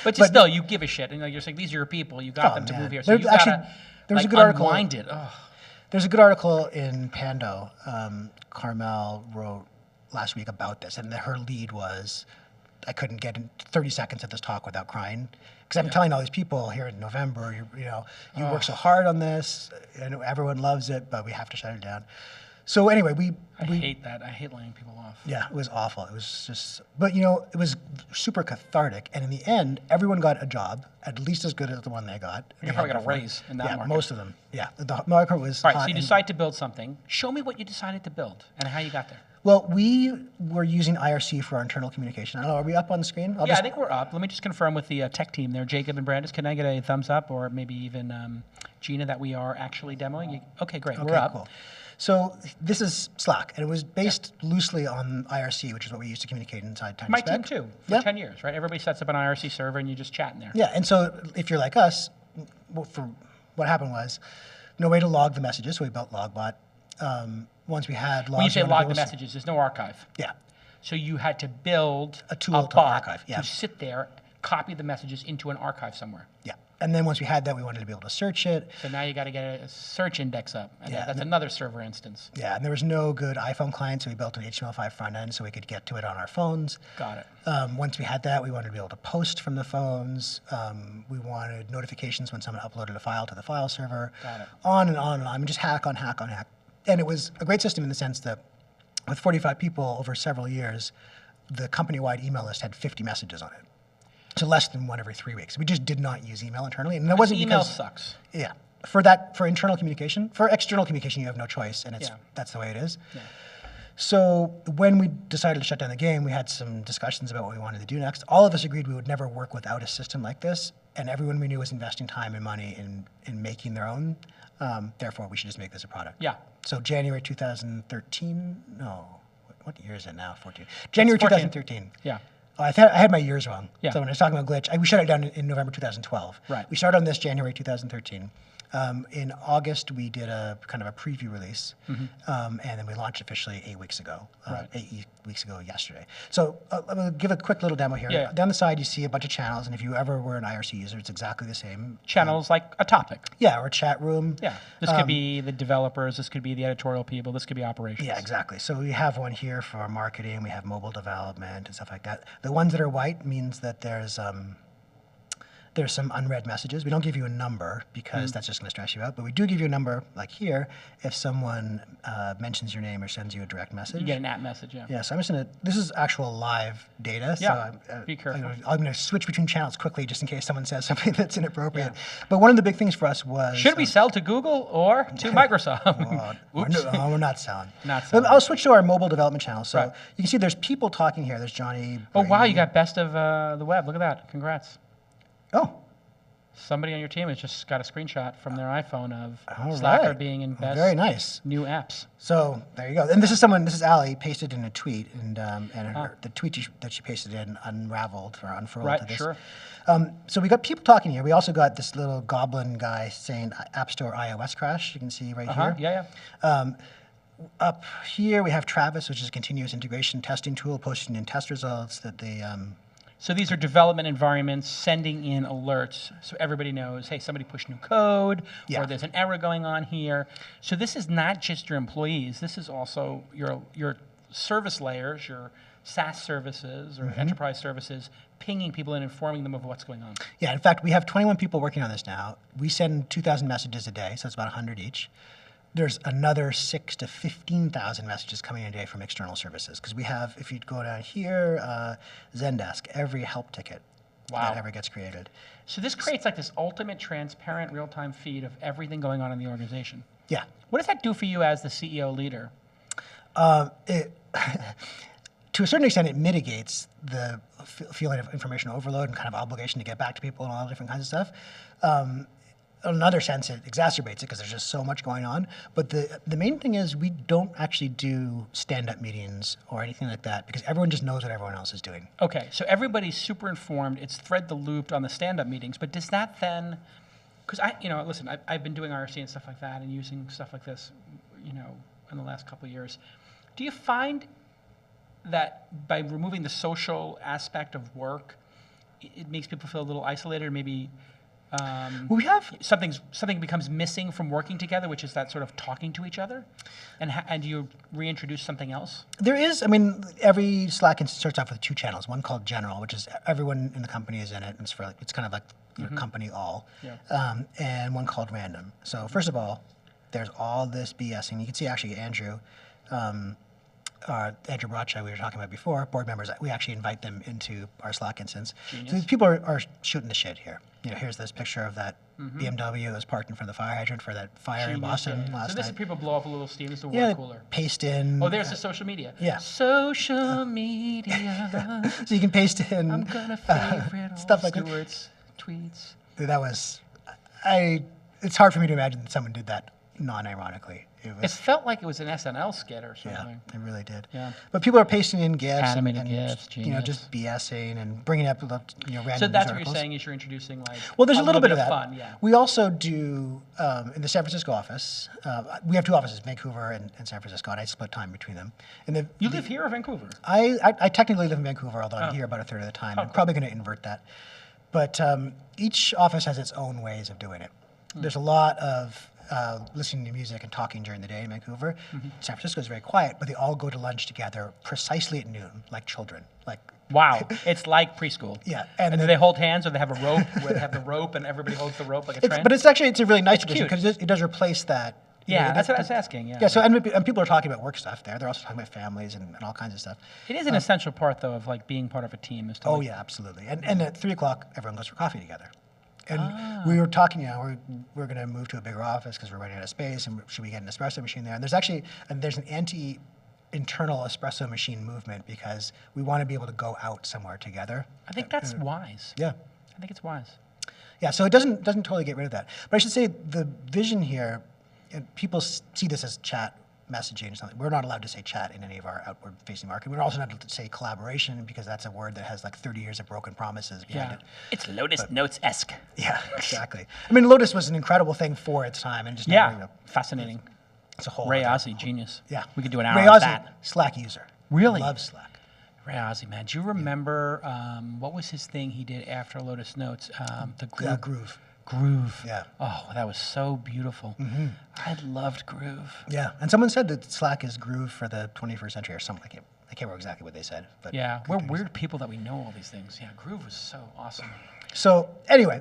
but still, you give a shit, and you're saying these are your people. You got them to move here, so you gotta there's like a good article. unwind it. Ugh. There's a good article in Pando. Carmel wrote last week about this, and her lead was, I couldn't get in 30 seconds of this talk without crying. Because I'm telling all these people here in November, you work so hard on this, and everyone loves it, but we have to shut it down. So anyway, I hate that. I hate laying people off. Yeah, it was awful. It was just, but it was super cathartic. And in the end, everyone got a job, at least as good as the one they got. You probably got a raise in that market. Most of them. Yeah, the market was All right, hot so you decide to build something. Show me what you decided to build and how you got there. Well, we were using IRC for our internal communication. I don't know, are we up on the screen? I think we're up. Let me just confirm with the tech team there. Jacob and Brandis, can I get a thumbs up, or maybe even Gina, that we are actually demoing? Okay, great. We're up. Cool. So this is Slack, and it was based loosely on IRC, which is what we use to communicate inside Time My Speck. team too, for 10 years, right? Everybody sets up an IRC server and you just chat in there. Yeah, and so if you're like us, what happened was no way to log the messages, so we built Logbot. Once we had logs, When you say log the messages, there's no archive. Yeah. So you had to build a tool to bot archive, to sit there, copy the messages into an archive somewhere. Yeah. And then once we had that, we wanted to be able to search it. So now you got to get a search index up, and that's another server instance. Yeah, and there was no good iPhone client, so we built an HTML5 front end so we could get to it on our phones. Got it. Once we had that, we wanted to be able to post from the phones. We wanted notifications when someone uploaded a file to the file server. Got it. On and on and on. I mean, just hack on hack on hack. And it was a great system in the sense that with 45 people over several years, the company-wide email list had 50 messages on it. So less than one every 3 weeks. We just did not use email internally, and that wasn't email because sucks. Yeah, for internal communication. For external communication, you have no choice, and that's the way it is. Yeah. So when we decided to shut down the game, we had some discussions about what we wanted to do next. All of us agreed we would never work without a system like this, and everyone we knew was investing time and money in making their own. Therefore, we should just make this a product. Yeah. So January 2013. No, what year is it now? 14. January 2013. Yeah. Oh, I had my years wrong. Yeah. So when I was talking about Glitch, we shut it down in November 2012. Right. We started on this January 2013. In August, we did a kind of a preview release, and then we launched officially 8 weeks ago. 8 weeks ago yesterday. So I'm going to give a quick little demo here. Yeah. Down the side, you see a bunch of channels, and if you ever were an IRC user, it's exactly the same. Channels like a topic. Yeah, or a chat room. Yeah. This could be the developers. This could be the editorial people. This could be operations. Yeah, exactly. So we have one here for marketing. We have mobile development and stuff like that. The ones that are white means that there's some unread messages. We don't give you a number because that's just going to stress you out, but we do give you a number, like here, if someone mentions your name or sends you a direct message. You get an app message, yeah. Yeah, so I'm just going to, this is actual live data. Yeah, so be careful. I'm going to switch between channels quickly just in case someone says something that's inappropriate. Yeah. But one of the big things for us was... Should we sell to Google or to Microsoft? Oops. We're not selling. Not selling. But I'll switch to our mobile development channel. So you can see there's people talking here. There's Johnny. Oh, wow, you got best of the web. Look at that. Congrats. Oh. Somebody on your team has just got a screenshot from their iPhone of Slacker being in best very nice new apps. So there you go. And this is Allie pasted in a tweet, and the tweet that she pasted in unraveled or unfurled. Right, to this. sure. So we got people talking here. We also got this little goblin guy saying App Store iOS crash. You can see right here. Yeah. Up here we have Travis, which is a continuous integration testing tool, posting in test results that they... So these are development environments sending in alerts so everybody knows, hey, somebody pushed new code, or there's an error going on here. So this is not just your employees. This is also your service layers, your SaaS services or enterprise services, pinging people and informing them of what's going on. Yeah, in fact, we have 21 people working on this now. We send 2,000 messages a day, so it's about 100 each. There's another 6,000 to 15,000 messages coming in a day from external services. Because we have, if you go down here, Zendesk, every help ticket that ever gets created. So this creates like this ultimate transparent real-time feed of everything going on in the organization. Yeah. What does that do for you as the CEO leader? It, to a certain extent, it mitigates the feeling of information overload and kind of obligation to get back to people and all the different kinds of stuff. In another sense, it exacerbates it because there's just so much going on. But the main thing is we don't actually do stand-up meetings or anything like that because everyone just knows what everyone else is doing. Okay, so everybody's super informed. It's thread the loop on the stand-up meetings. But does that then, because listen, I've been doing IRC and stuff like that and using stuff like this, in the last couple of years. Do you find that by removing the social aspect of work, it makes people feel a little isolated, or maybe we have something becomes missing from working together, which is that sort of talking to each other, and do you reintroduce something else? There is. I mean, every Slack instance starts off with 2 channels. One called General, which is everyone in the company is in it, and it's kind of like your company all, and one called Random. So first of all, there's all this BS, and you can see actually Andrew Bradshaw we were talking about before, board members, we actually invite them into our Slack instance. Genius. So these people are shooting the shit here. Here's this picture of that BMW that was parked in front of the fire hydrant for that fire in Boston last night. So this is people blow up a little steam. This is the water cooler. Paste in. Oh, there's the social media. Yeah. Social media. So you can paste in. I'm gonna favorite stuff like Stewart's tweets. That was, it's hard for me to imagine that someone did that non-ironically. It felt like it was an SNL skit or something. Yeah, it really did. Yeah. But people are pasting in GIFs Animated and GIFs, genius. Just BSing and bringing up random So that's what articles. you're saying is you're introducing well, there's a little bit of that. fun, yeah. We also do in the San Francisco office. We have 2 offices, Vancouver and San Francisco, and I split time between them. And you live here or Vancouver? I technically live in Vancouver, although I'm here about a third of the time. I'm probably going to invert that. But each office has its own ways of doing it. There's a lot of listening to music and talking during the day in Vancouver. San Francisco is very quiet, but they all go to lunch together precisely at noon, like children. Wow, it's like preschool. Yeah, and do they hold hands, or they have a rope? Where they have the rope, and everybody holds the rope like a train. But it's a really nice tradition because it does replace that. Yeah, that's what I was asking. Yeah. Yeah. So and people are talking about work stuff there. They're also talking about families and all kinds of stuff. It is an essential part, though, of being part of a team. Is to yeah, absolutely. And at 3:00, everyone goes for coffee together. And we were talking, we're going to move to a bigger office because we're running out of space, and should we get an espresso machine there? And there's an anti-internal espresso machine movement because we want to be able to go out somewhere together. I think that's wise. Yeah. I think it's wise. Yeah, so it doesn't totally get rid of that. But I should say the vision here, and people see this as chat messaging or something. We're not allowed to say chat in any of our outward-facing marketing. We're also not allowed to say collaboration because that's a word that has 30 years of broken promises behind it. It's Lotus Notes-esque. Yeah, exactly. I mean, Lotus was an incredible thing for its time, and just fascinating. It's a whole. Ray Ozzie, genius. Yeah, we could do an hour Ray on Ozzie, that. Slack user. Really? Loves Slack. Ray Ozzie, man. Do you remember what was his thing he did after Lotus Notes? The Groove. Groove. Yeah. Oh, that was so beautiful. I loved Groove. Yeah, and someone said that Slack is Groove for the 21st century or something. I can't remember exactly what they said. But yeah, we're weird people that we know all these things. Yeah, Groove was so awesome. So anyway,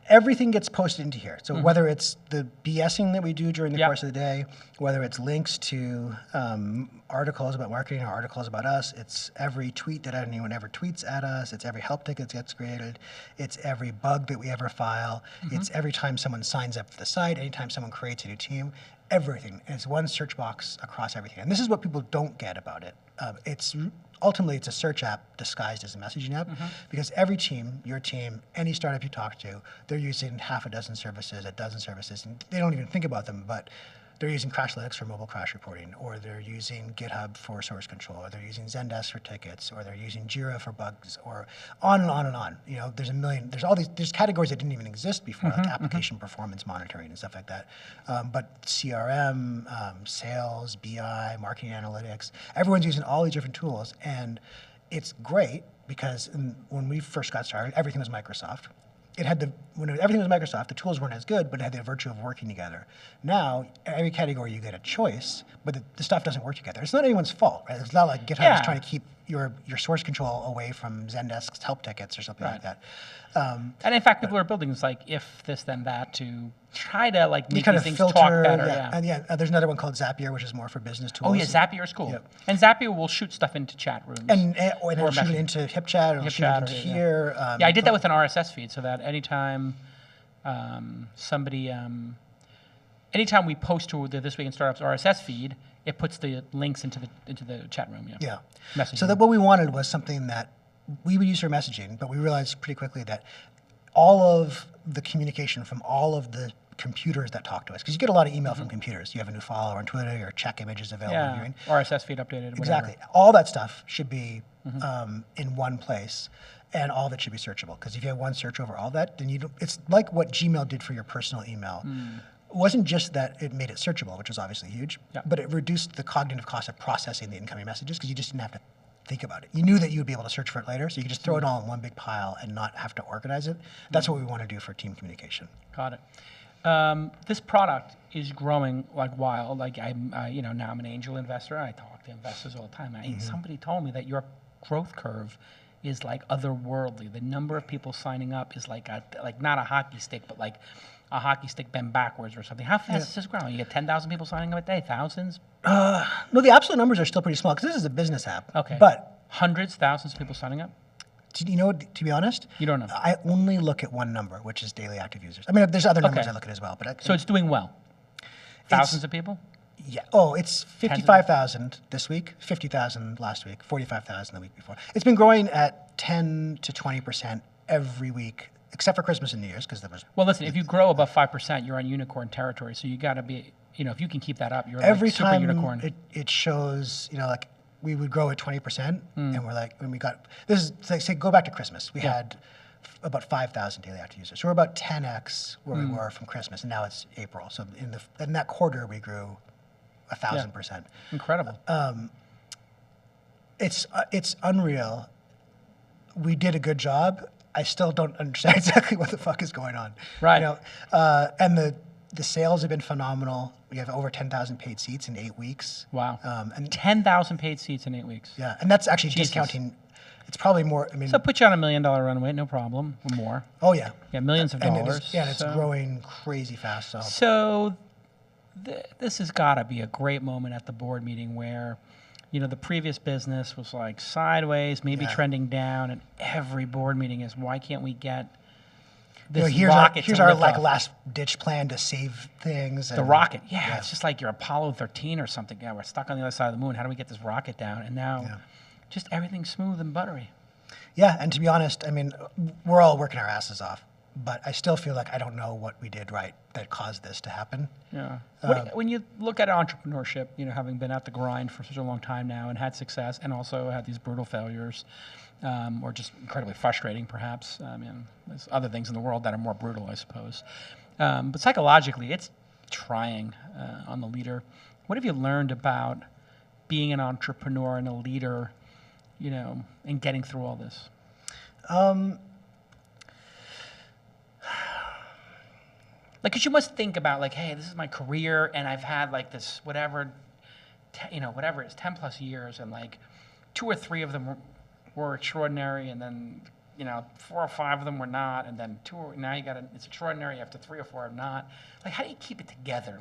everything gets posted into here. So whether it's the BSing that we do during the course of the day, whether it's links to articles about marketing or articles about us, it's every tweet that anyone ever tweets at us, it's every help ticket that gets created, it's every bug that we ever file, it's every time someone signs up for the site, anytime someone creates a new team, everything. And it's one search box across everything. And this is what people don't get about it. Ultimately, it's a search app disguised as a messaging app because every team, your team, any startup you talk to, they're using half a dozen services, a dozen services, and they don't even think about them, but they're using Crashlytics for mobile crash reporting, or they're using GitHub for source control, or they're using Zendesk for tickets, or they're using Jira for bugs, or on and on and on. There's a million, there's categories that didn't even exist before, like application performance monitoring and stuff like that. But CRM, sales, BI, marketing analytics, everyone's using all these different tools, and it's great because when we first got started, everything was Microsoft. When everything was Microsoft, the tools weren't as good, but it had the virtue of working together. Now, every category you get a choice, but the stuff doesn't work together. It's not anyone's fault, right? It's not like GitHub is trying to keep your source control away from Zendesk's help tickets or something like that. And in fact, people are building this if this, then that to try to make these things filter, talk better. And there's another one called Zapier, which is more for business tools. Oh yeah, Zapier is cool. And Zapier will shoot stuff into chat rooms. And it'll shoot it into HipChat, or it'll shoot it into here. Yeah, I did that with an RSS feed, so that anytime anytime we post to the This Week in Startups RSS feed, it puts the links into the chat room. Yeah. Messaging. So that what we wanted was something that we would use for messaging, but we realized pretty quickly that all of the communication from all of the computers that talk to us, because you get a lot of email from computers. You have a new follow on Twitter, your check images available. Yeah, RSS feed updated. Exactly. Whatever. All that stuff should be in one place, and all of it should be searchable. Because if you have one search over all that, then you don't, it's like what Gmail did for your personal email. It wasn't just that it made it searchable, which was obviously huge, but it reduced the cognitive cost of processing the incoming messages because you just didn't have to think about it. You knew that you would be able to search for it later, so you could just throw it all in one big pile and not have to organize it. That's what we want to do for team communication. Got it. This product is growing like wild. Like now I'm an angel investor. I talk to investors all the time. Somebody told me that your growth curve is like otherworldly. The number of people signing up is like not a hockey stick, but like a hockey stick bent backwards or something. How fast is this growing? You get 10,000 people signing up a day, thousands? No, the absolute numbers are still pretty small because this is a business app. Okay. But hundreds, thousands of people signing up? To be honest, you don't know. I only look at one number, which is daily active users. I mean, there's other numbers I look at as well. But so it's doing well? Thousands of people? Yeah. Oh, it's 55,000 this week, 50,000 last week, 45,000 the week before. It's been growing at 10 to 20% every week, except for Christmas and New Year's, because there was. Well, listen, if you grow above 5%, you're on unicorn territory. So you got to be, if you can keep that up, you're every like super time unicorn. It shows, like we would grow at 20%, and we're like, when we got this is like, say, go back to Christmas, we had about 5,000 daily active users. So we're about 10x where we were from Christmas, and now it's April. So in that quarter, we grew 1,000%. Incredible. It's unreal. We did a good job. I still don't understand exactly what the fuck is going on. Right. And the sales have been phenomenal. We have over 10,000 paid seats in 8 weeks. Wow. And 10,000 paid seats in 8 weeks. Yeah, and that's actually discounting. It's probably more. I mean, so put you on $1 million run rate, no problem, or more. Oh yeah. Yeah, millions of dollars. And it's growing crazy fast. So this has got to be a great moment at the board meeting where, the previous business was like sideways, maybe trending down, and every board meeting is, why can't we get this rocket? Here's our last ditch plan to save things. The rocket, it's just like you're Apollo 13 or something. Yeah, we're stuck on the other side of the moon. How do we get this rocket down? And now, just everything's smooth and buttery. Yeah, and to be honest, I mean, we're all working our asses off, but I still feel like I don't know what we did right that caused this to happen. Yeah. When you look at entrepreneurship, having been at the grind for such a long time now and had success and also had these brutal failures, or just incredibly frustrating perhaps. I mean, there's other things in the world that are more brutal, I suppose. But psychologically, it's trying on the leader. What have you learned about being an entrepreneur and a leader, and getting through all this? Because you must think about hey, this is my career, and I've had this whatever it is, 10 plus years, and 2 or 3 of them were extraordinary, and then 4 or 5 of them were not, and then now it's extraordinary after 3 or 4 are not. How do you keep it together?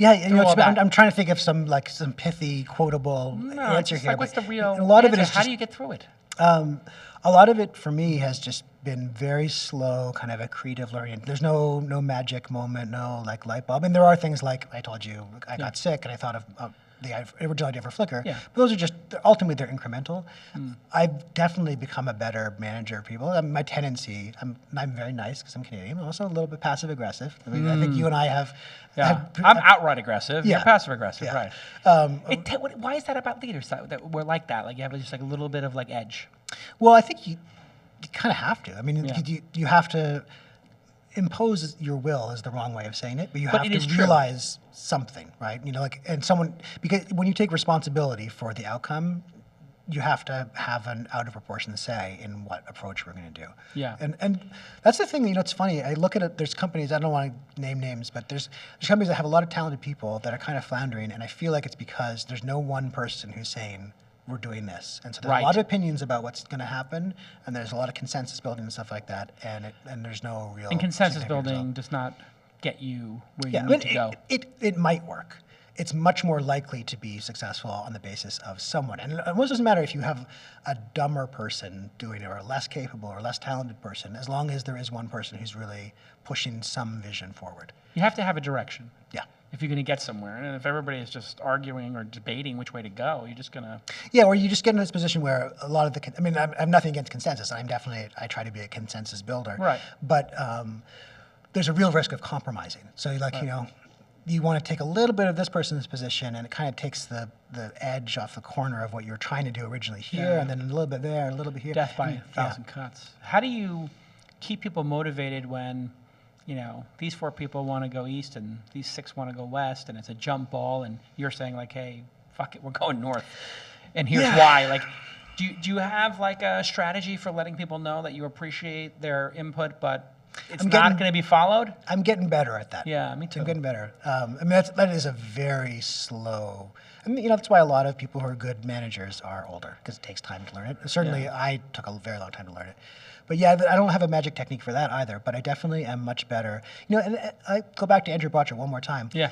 I'm trying to think of some pithy, quotable answer here. What's the real a lot answer? Of it is how do you get through it? A lot of it for me has just been very slow, kind of accretive learning. There's no magic moment, no light bulb. And there are things like I told you, I got sick and I thought of the original idea for Flickr. Yeah. But those are ultimately they're incremental. I've definitely become a better manager of people. My tendency, I'm very nice because I'm Canadian. I'm also a little bit passive aggressive. I mean, I think you and I have. Yeah. I'm outright aggressive. You're passive aggressive, right? Why is that about leaders that we're like that? You have just a little bit of edge. Well, I think you kind of have to. I mean, you have to impose your will is the wrong way of saying it, but you have to realize something, right? And someone, because when you take responsibility for the outcome, you have to have an out of proportion say in what approach we're going to do. Yeah. And that's the thing, it's funny. I look at it, there's companies, I don't want to name names, but there's companies that have a lot of talented people that are kind of floundering, and I feel like it's because there's no one person who's saying, we're doing this. And so there's a lot of opinions about what's going to happen, and there's a lot of consensus building and stuff like that, and there's no real. And consensus building does not get you where you need to go. It might work. it's much more likely to be successful on the basis of someone. And it almost doesn't matter if you have a dumber person doing it or a less capable or less talented person, as long as there is one person who's really pushing some vision forward. You have to have a direction. Yeah. If you're going to get somewhere. And if everybody is just arguing or debating which way to go, you're just going to... Yeah, or you just get in this position where a lot of the... I mean, I have nothing against consensus. I try to be a consensus builder. Right. But there's a real risk of compromising. So, you want to take a little bit of this person's position, and it kind of takes the edge off the corner of what you were trying to do originally here, and then a little bit there, a little bit here. Death by a thousand cuts. How do you keep people motivated when, these 4 people want to go east and these 6 want to go west, and it's a jump ball, and you're saying like, hey, fuck it, we're going north, and here's why. Like, do you have like a strategy for letting people know that you appreciate their input, but it's not going to be followed? I'm getting better at that. Yeah, me too. I'm getting better. I mean, that is a very slow... I mean, that's why a lot of people who are good managers are older, because it takes time to learn it. Certainly, I took a very long time to learn it. But yeah, I don't have a magic technique for that either, but I definitely am much better. And I go back to Andrew Botcher one more time. Yeah.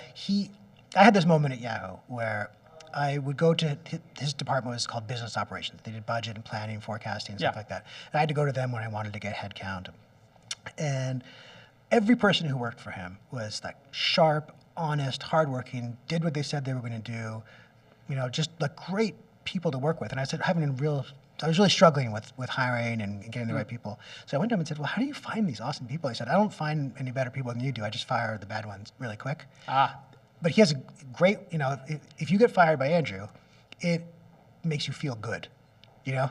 I had this moment at Yahoo where I would go to his department, was called business operations. They did budget and planning, forecasting, and stuff like that. And I had to go to them when I wanted to get headcount. And every person who worked for him was like sharp, honest, hardworking, did what they said they were going to do, just like great people to work with. And I said, I was really struggling with hiring and getting the right people. So I went to him and said, well, how do you find these awesome people? He said, I don't find any better people than you do. I just fire the bad ones really quick. But he has a great, if you get fired by Andrew, it makes you feel good.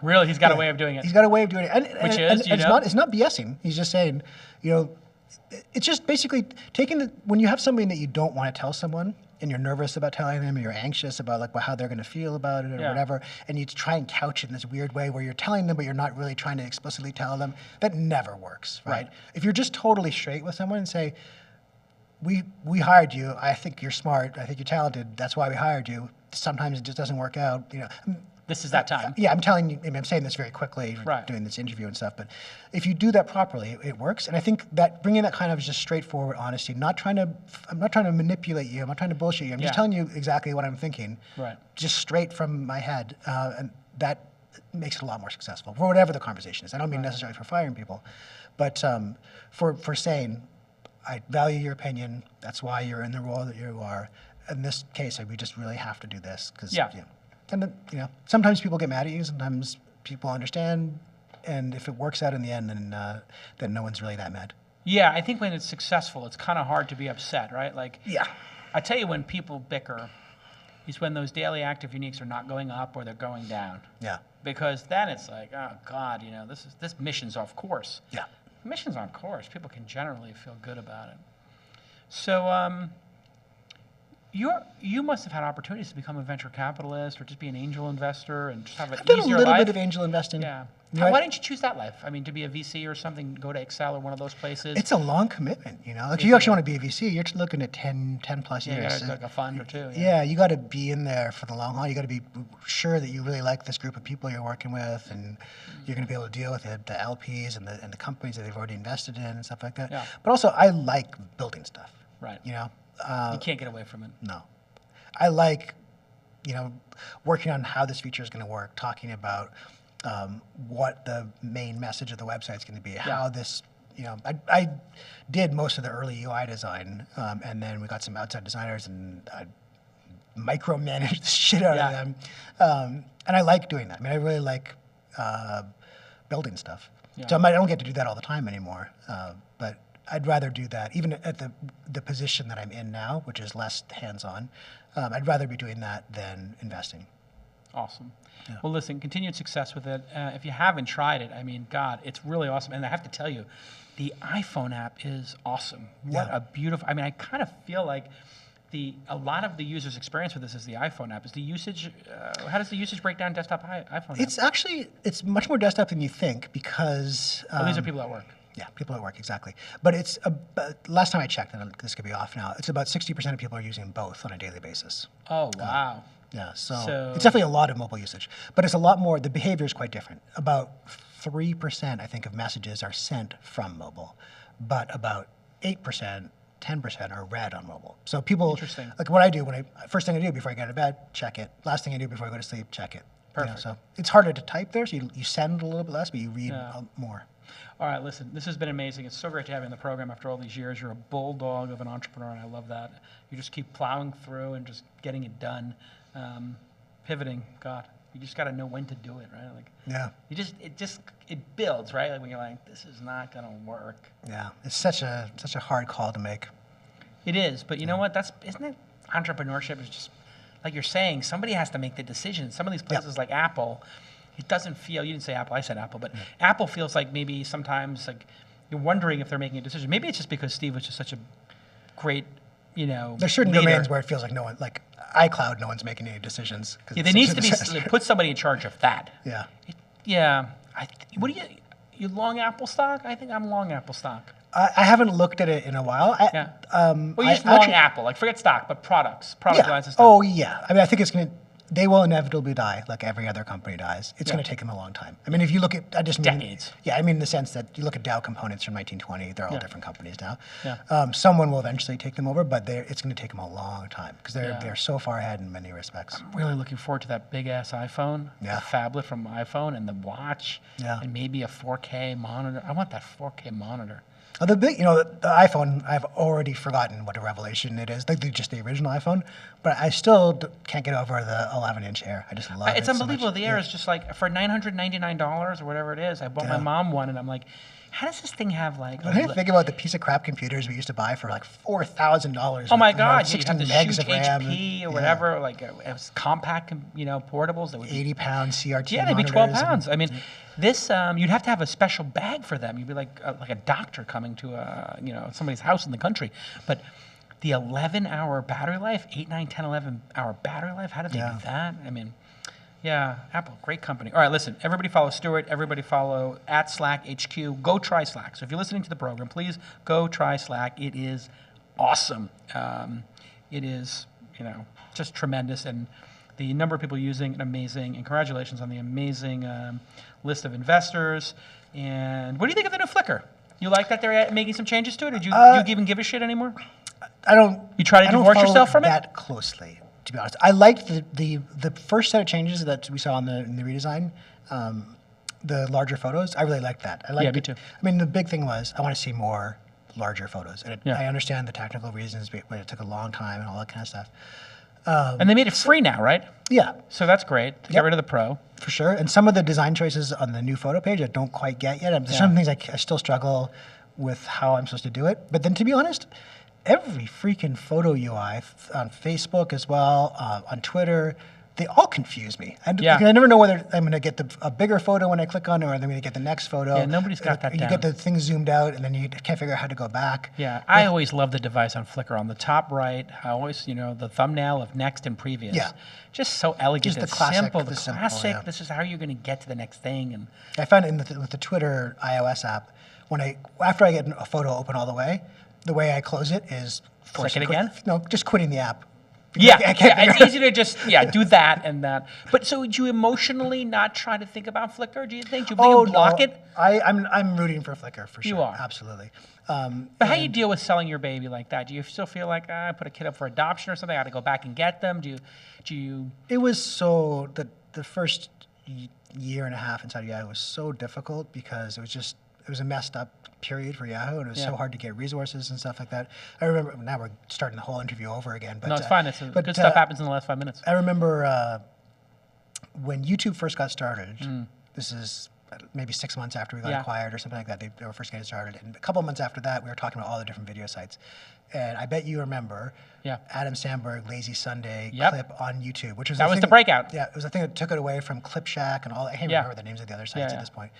Really, he's got a way of doing it. He's got a way of doing it, It's not BSing. He's just saying, it's just basically taking when you have something that you don't want to tell someone, and you're nervous about telling them, or you're anxious about how they're going to feel about it or whatever, and you try and couch it in this weird way where you're telling them, but you're not really trying to explicitly tell them. That never works, right? If you're just totally straight with someone and say, we hired you. I think you're smart. I think you're talented. That's why we hired you. Sometimes it just doesn't work out. This is that time. Yeah, I'm telling you, I'm saying this very quickly, doing this interview and stuff, but if you do that properly, it works. And I think that bringing that kind of just straightforward honesty, I'm not trying to manipulate you, I'm not trying to bullshit you, I'm just telling you exactly what I'm thinking, just straight from my head, and that makes it a lot more successful, for whatever the conversation is. I don't mean necessarily for firing people, but for saying, I value your opinion, that's why you're in the role that you are. In this case, we just really have to do this, because and then, sometimes people get mad at you, sometimes people understand, and if it works out in the end, then no one's really that mad. Yeah, I think when it's successful, it's kind of hard to be upset, right? Like, I tell you, when people bicker, is when those daily active uniques are not going up or they're going down. Yeah. Because then it's like, oh God, this mission's off course. Yeah. Mission's on course. People can generally feel good about it. So, you must have had opportunities to become a venture capitalist or just be an angel investor and just have an easier life. I've done a little bit of angel investing. Yeah. Why didn't you choose that life? I mean, to be a VC or something, go to Excel or one of those places? It's a long commitment, If you actually want to be a VC, you're looking at 10 plus years. Yeah, you got to like a fund or two. Yeah, you got to be in there for the long haul. You got to be sure that you really like this group of people you're working with, and you're going to be able to deal with the LPs and the companies that they've already invested in and stuff like that. Yeah. But also, I like building stuff. Right. You can't get away from it. No. I like, working on how this feature is going to work, talking about what the main message of the website is going to be, how this, I did most of the early UI design, and then we got some outside designers, and I micromanaged the shit out of them. And I like doing that. I mean, I really like building stuff. Yeah. So I don't get to do that all the time anymore, but I'd rather do that, even at the position that I'm in now, which is less hands-on. I'd rather be doing that than investing. Awesome. Yeah. Well, listen, continued success with it. If you haven't tried it, I mean, God, it's really awesome. And I have to tell you, the iPhone app is awesome. What a beautiful, I kind of feel like a lot of the user's experience with this is the iPhone app. Is the usage, how does the usage break down desktop iPhone app? It's much more desktop than you think, because... these are people at work. Yeah, people at work, exactly. But it's last time I checked, and this could be off now, it's about 60% of people are using both on a daily basis. Oh, wow. Yeah, so it's definitely a lot of mobile usage. But it's a lot more, the behavior is quite different. About 3%, I think, of messages are sent from mobile, but about 8% 10% are read on mobile. So people, Interesting. like what I do first thing I do before I go to bed, check it. Last thing I do before I go to sleep, check it. Perfect. So it's harder to type there, so you send a little bit less, but you read more. All right, listen, this has been amazing. It's so great to have you in the program after all these years. You're a bulldog of an entrepreneur, and I love that. You just keep plowing through and just getting it done. Pivoting, God, you just got to know when to do it, right? Like, Yeah. It builds, right? Like when you're like, this is not going to work. Yeah, it's such a hard call to make. It is, but you know what? Isn't it? Entrepreneurship is just, like you're saying, somebody has to make the decision. Some of these places like Apple, it doesn't feel, you didn't say Apple, I said Apple, but Apple feels like maybe sometimes like you're wondering if they're making a decision. Maybe it's just because Steve was just such a great, There's certain leader. domains where it feels like no one, like iCloud, no one's making any decisions. Yeah, there needs to be, put somebody in charge of that. Yeah. What do you long Apple stock? I think I'm long Apple stock. I haven't looked at it in a while. Well, you just long Apple, like forget stock, but product lines and stuff. Oh, yeah. I mean, I think they will inevitably die like every other company dies. It's going to take them a long time. I mean, if you look at, decades. Yeah, I mean, in the sense that you look at Dow Components from 1920, they're all different companies now. Yeah. Someone will eventually take them over, but it's going to take them a long time because they're so far ahead in many respects. I'm really looking forward to that big ass iPhone, the phablet from iPhone, and the watch, and maybe a 4K monitor. I want that 4K monitor. The iPhone, I've already forgotten what a revelation it is, like just the original iPhone, but I still can't get over the 11-inch Air. I just love it. It's unbelievable. So the Air is just like, for $999 or whatever it is, I bought my mom one, and I'm like, how does this thing have like... I think about the piece of crap computers we used to buy for like $4,000. Oh my God, you 16 have the megs huge of RAM. HP or whatever, like it was compact, portables. That would 80-pound CRT Yeah, they'd be 12 pounds. I mean, this, you'd have to have a special bag for them. You'd be like a doctor coming to somebody's house in the country. But the 11-hour battery life, 8, 9, 10, 11-hour battery life, how did they do that? I mean... Yeah, Apple, great company. All right, listen, everybody follow Stewart. Everybody follow @SlackHQ. Go try Slack. So if you're listening to the program, please go try Slack. It is awesome. It is, just tremendous. And the number of people using it, amazing. And congratulations on the amazing list of investors. And what do you think of the new Flickr? You like that they're making some changes to it? Or do you even give a shit anymore? I don't. You try to divorce yourself from it? That closely. To be honest, I liked the first set of changes that we saw in the redesign, the larger photos. I really liked that. I liked me too. I mean, the big thing was I want to see more larger photos. And I understand the technical reasons, but it took a long time and all that kind of stuff. And they made it free now, right? Yeah. So that's great. Get rid of the Pro. For sure. And some of the design choices on the new photo page I don't quite get yet. There's some things I still struggle with how I'm supposed to do it. But then to be honest, every freaking photo UI on Facebook as well, on Twitter, they all confuse me. I never know whether I'm going to get a bigger photo when I click on it, or I'm going to get the next photo. Yeah, nobody's got that down. You get the thing zoomed out, and then you can't figure out how to go back. Yeah, I always love the device on Flickr. On the top right, I always, the thumbnail of next and previous. Yeah. Just so elegant. Just the classic. Simple, the classic. This is how you're going to get to the next thing. And I found with the Twitter iOS app, after I get a photo open all the way I close it is click it again? No, just quitting the app. It's easy to just do that and that. But so would you emotionally not try to think about Flickr? Do you think you block it? I'm rooting for Flickr for sure. You are, absolutely. But how do you deal with selling your baby like that? Do you still feel like I put a kid up for adoption or something? I got to go back and get them. Do you? It was so the first year and a half inside Yahoo was so difficult because it was a messed up period for Yahoo, and it was so hard to get resources and stuff like that. I remember, now we're starting the whole interview over again. But, no, it's fine. Good stuff happens in the last 5 minutes. I remember when YouTube first got started, this is maybe 6 months after we got acquired or something like that, they were first getting started. And a couple months after that, we were talking about all the different video sites. And I bet you remember Adam Sandberg, Lazy Sunday clip on YouTube, which was the breakout. Yeah, it was the thing that took it away from ClipShack and all. I can't remember the names of the other sites at this point.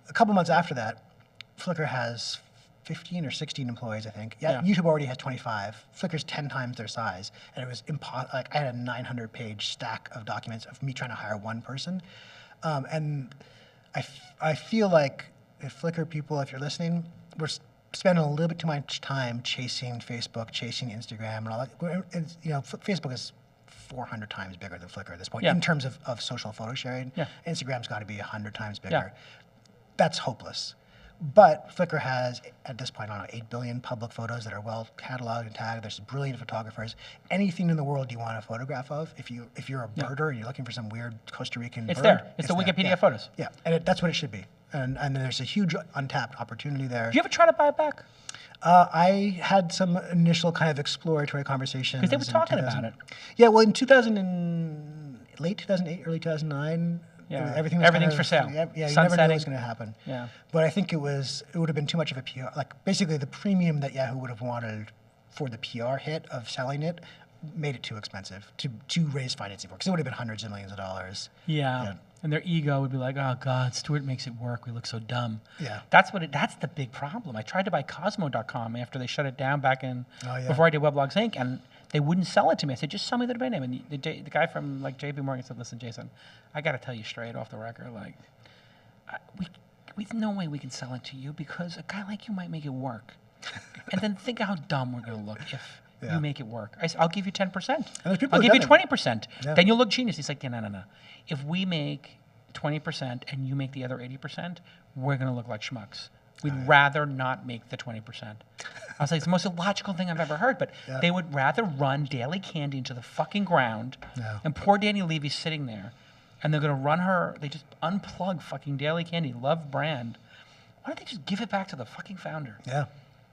A couple months after that, Flickr has 15 or 16 employees, I think. YouTube already has 25. Flickr's 10 times their size, and it was impossible. Like, I had a 900-page stack of documents of me trying to hire one person, and I feel like if Flickr people, if you're listening, we're spending a little bit too much time chasing Facebook, chasing Instagram, and all that. And, Facebook is 400 times bigger than Flickr at this point in terms of social photo sharing. Instagram's got to be 100 times bigger. That's hopeless. But Flickr has, at this point, I don't know, 8 billion public photos that are well cataloged and tagged. There's brilliant photographers. Anything in the world you want a photograph of, if you're a birder and you're looking for some weird Costa Rican bird, there. It's the Wikipedia photos. Yeah, and that's what it should be. And there's a huge untapped opportunity there. Do you ever try to buy it back? I had some initial kind of exploratory conversations. Because they were talking about it. Yeah, well, in late 2008, early 2009, Yeah, everything's kind of, for sale. Yeah, you never knew Sunsetting. what was going to happen. Yeah. But I think it would have been too much of a PR. Like, basically, the premium that Yahoo would have wanted for the PR hit of selling it made it too expensive to raise financing for, because it would have been hundreds of millions of dollars. Yeah. And their ego would be like, oh God, Stewart makes it work. We look so dumb. Yeah. That's the big problem. I tried to buy Cosmo.com after they shut it down back in, before I did Weblogs Inc., and they wouldn't sell it to me. I said, just sell me the domain name. And the guy from like JP Morgan said, listen, Jason, I got to tell you straight off the record, like, we've no way we can sell it to you because a guy like you might make it work. And then think how dumb we're going to look if you make it work. I'll give you 10%. I'll give you 20%. Yeah. Then you'll look genius. He's like, yeah, no. If we make 20% and you make the other 80%, we're going to look like schmucks. We'd rather not make the 20%. I was like, it's the most illogical thing I've ever heard, but they would rather run Daily Candy into the fucking ground, and poor Danny Levy's sitting there, and they're going to run her, they just unplug fucking Daily Candy, love brand. Why don't they just give it back to the fucking founder? Yeah.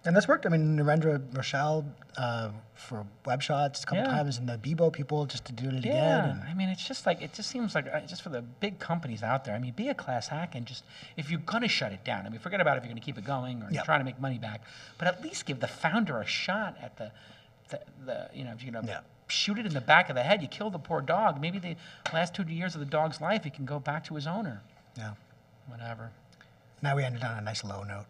And that's worked. I mean, Narendra Rochelle for web shots a couple times, and the Bebo people just to do it again. Yeah, I mean, it's just like, it just seems like, just for the big companies out there, I mean, be a class hack and just, if you're going to shut it down, I mean, forget about if you're going to keep it going or you're trying to make money back, but at least give the founder a shot at the you know, if you're going to shoot it in the back of the head, you kill the poor dog, maybe the last 2 years of the dog's life, he can go back to his owner. Yeah. Whatever. Now we ended on a nice low note.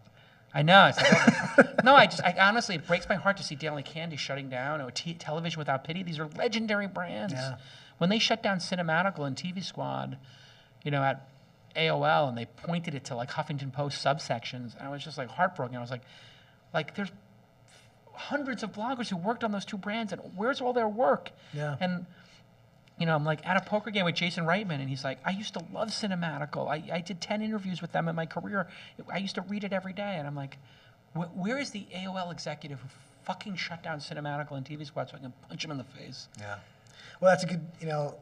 I know. It's like, no, I honestly, it breaks my heart to see Daily Candy shutting down, or Television Without Pity. These are legendary brands. Yeah. When they shut down Cinematical and TV Squad, you know, at AOL, and they pointed it to like Huffington Post subsections, I was just like heartbroken. I was like there's hundreds of bloggers who worked on those two brands, and where's all their work? Yeah. And you know, I'm like at a poker game with Jason Reitman, and he's like, I used to love Cinematical. I did 10 interviews with them in my career. I used to read it every day. And I'm like, where is the AOL executive who fucking shut down Cinematical and TV Squad so I can punch him in the face? Yeah. Well, that's a good, you know,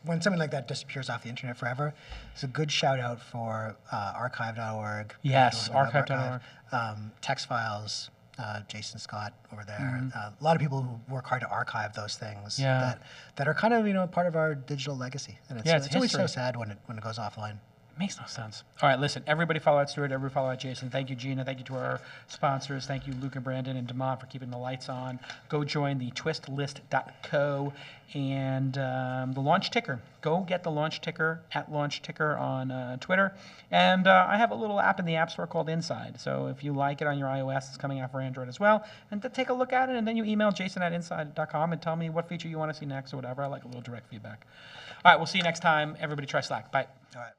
when something like that disappears off the internet forever, it's a good shout out for archive.org. Yes, archive.org. Text files. Jason Scott over there. A lot of people who work hard to archive those things that are kind of, you know, part of our digital legacy. And it's always so sad when it goes offline. Makes no sense. All right, listen, everybody follow out Stewart, everybody follow out Jason. Thank you, Gina. Thank you to our sponsors. Thank you, Luke and Brandon and Demont, for keeping the lights on. Go join the twistlist.co and the launch ticker. Go get the launch ticker at launch ticker on Twitter. And I have a little app in the App Store called Inside. So if you like it on your iOS, it's coming out for Android as well. And take a look at it, and then you email jason@inside.com and tell me what feature you want to see next or whatever. I like a little direct feedback. All right, we'll see you next time. Everybody try Slack. Bye. All right.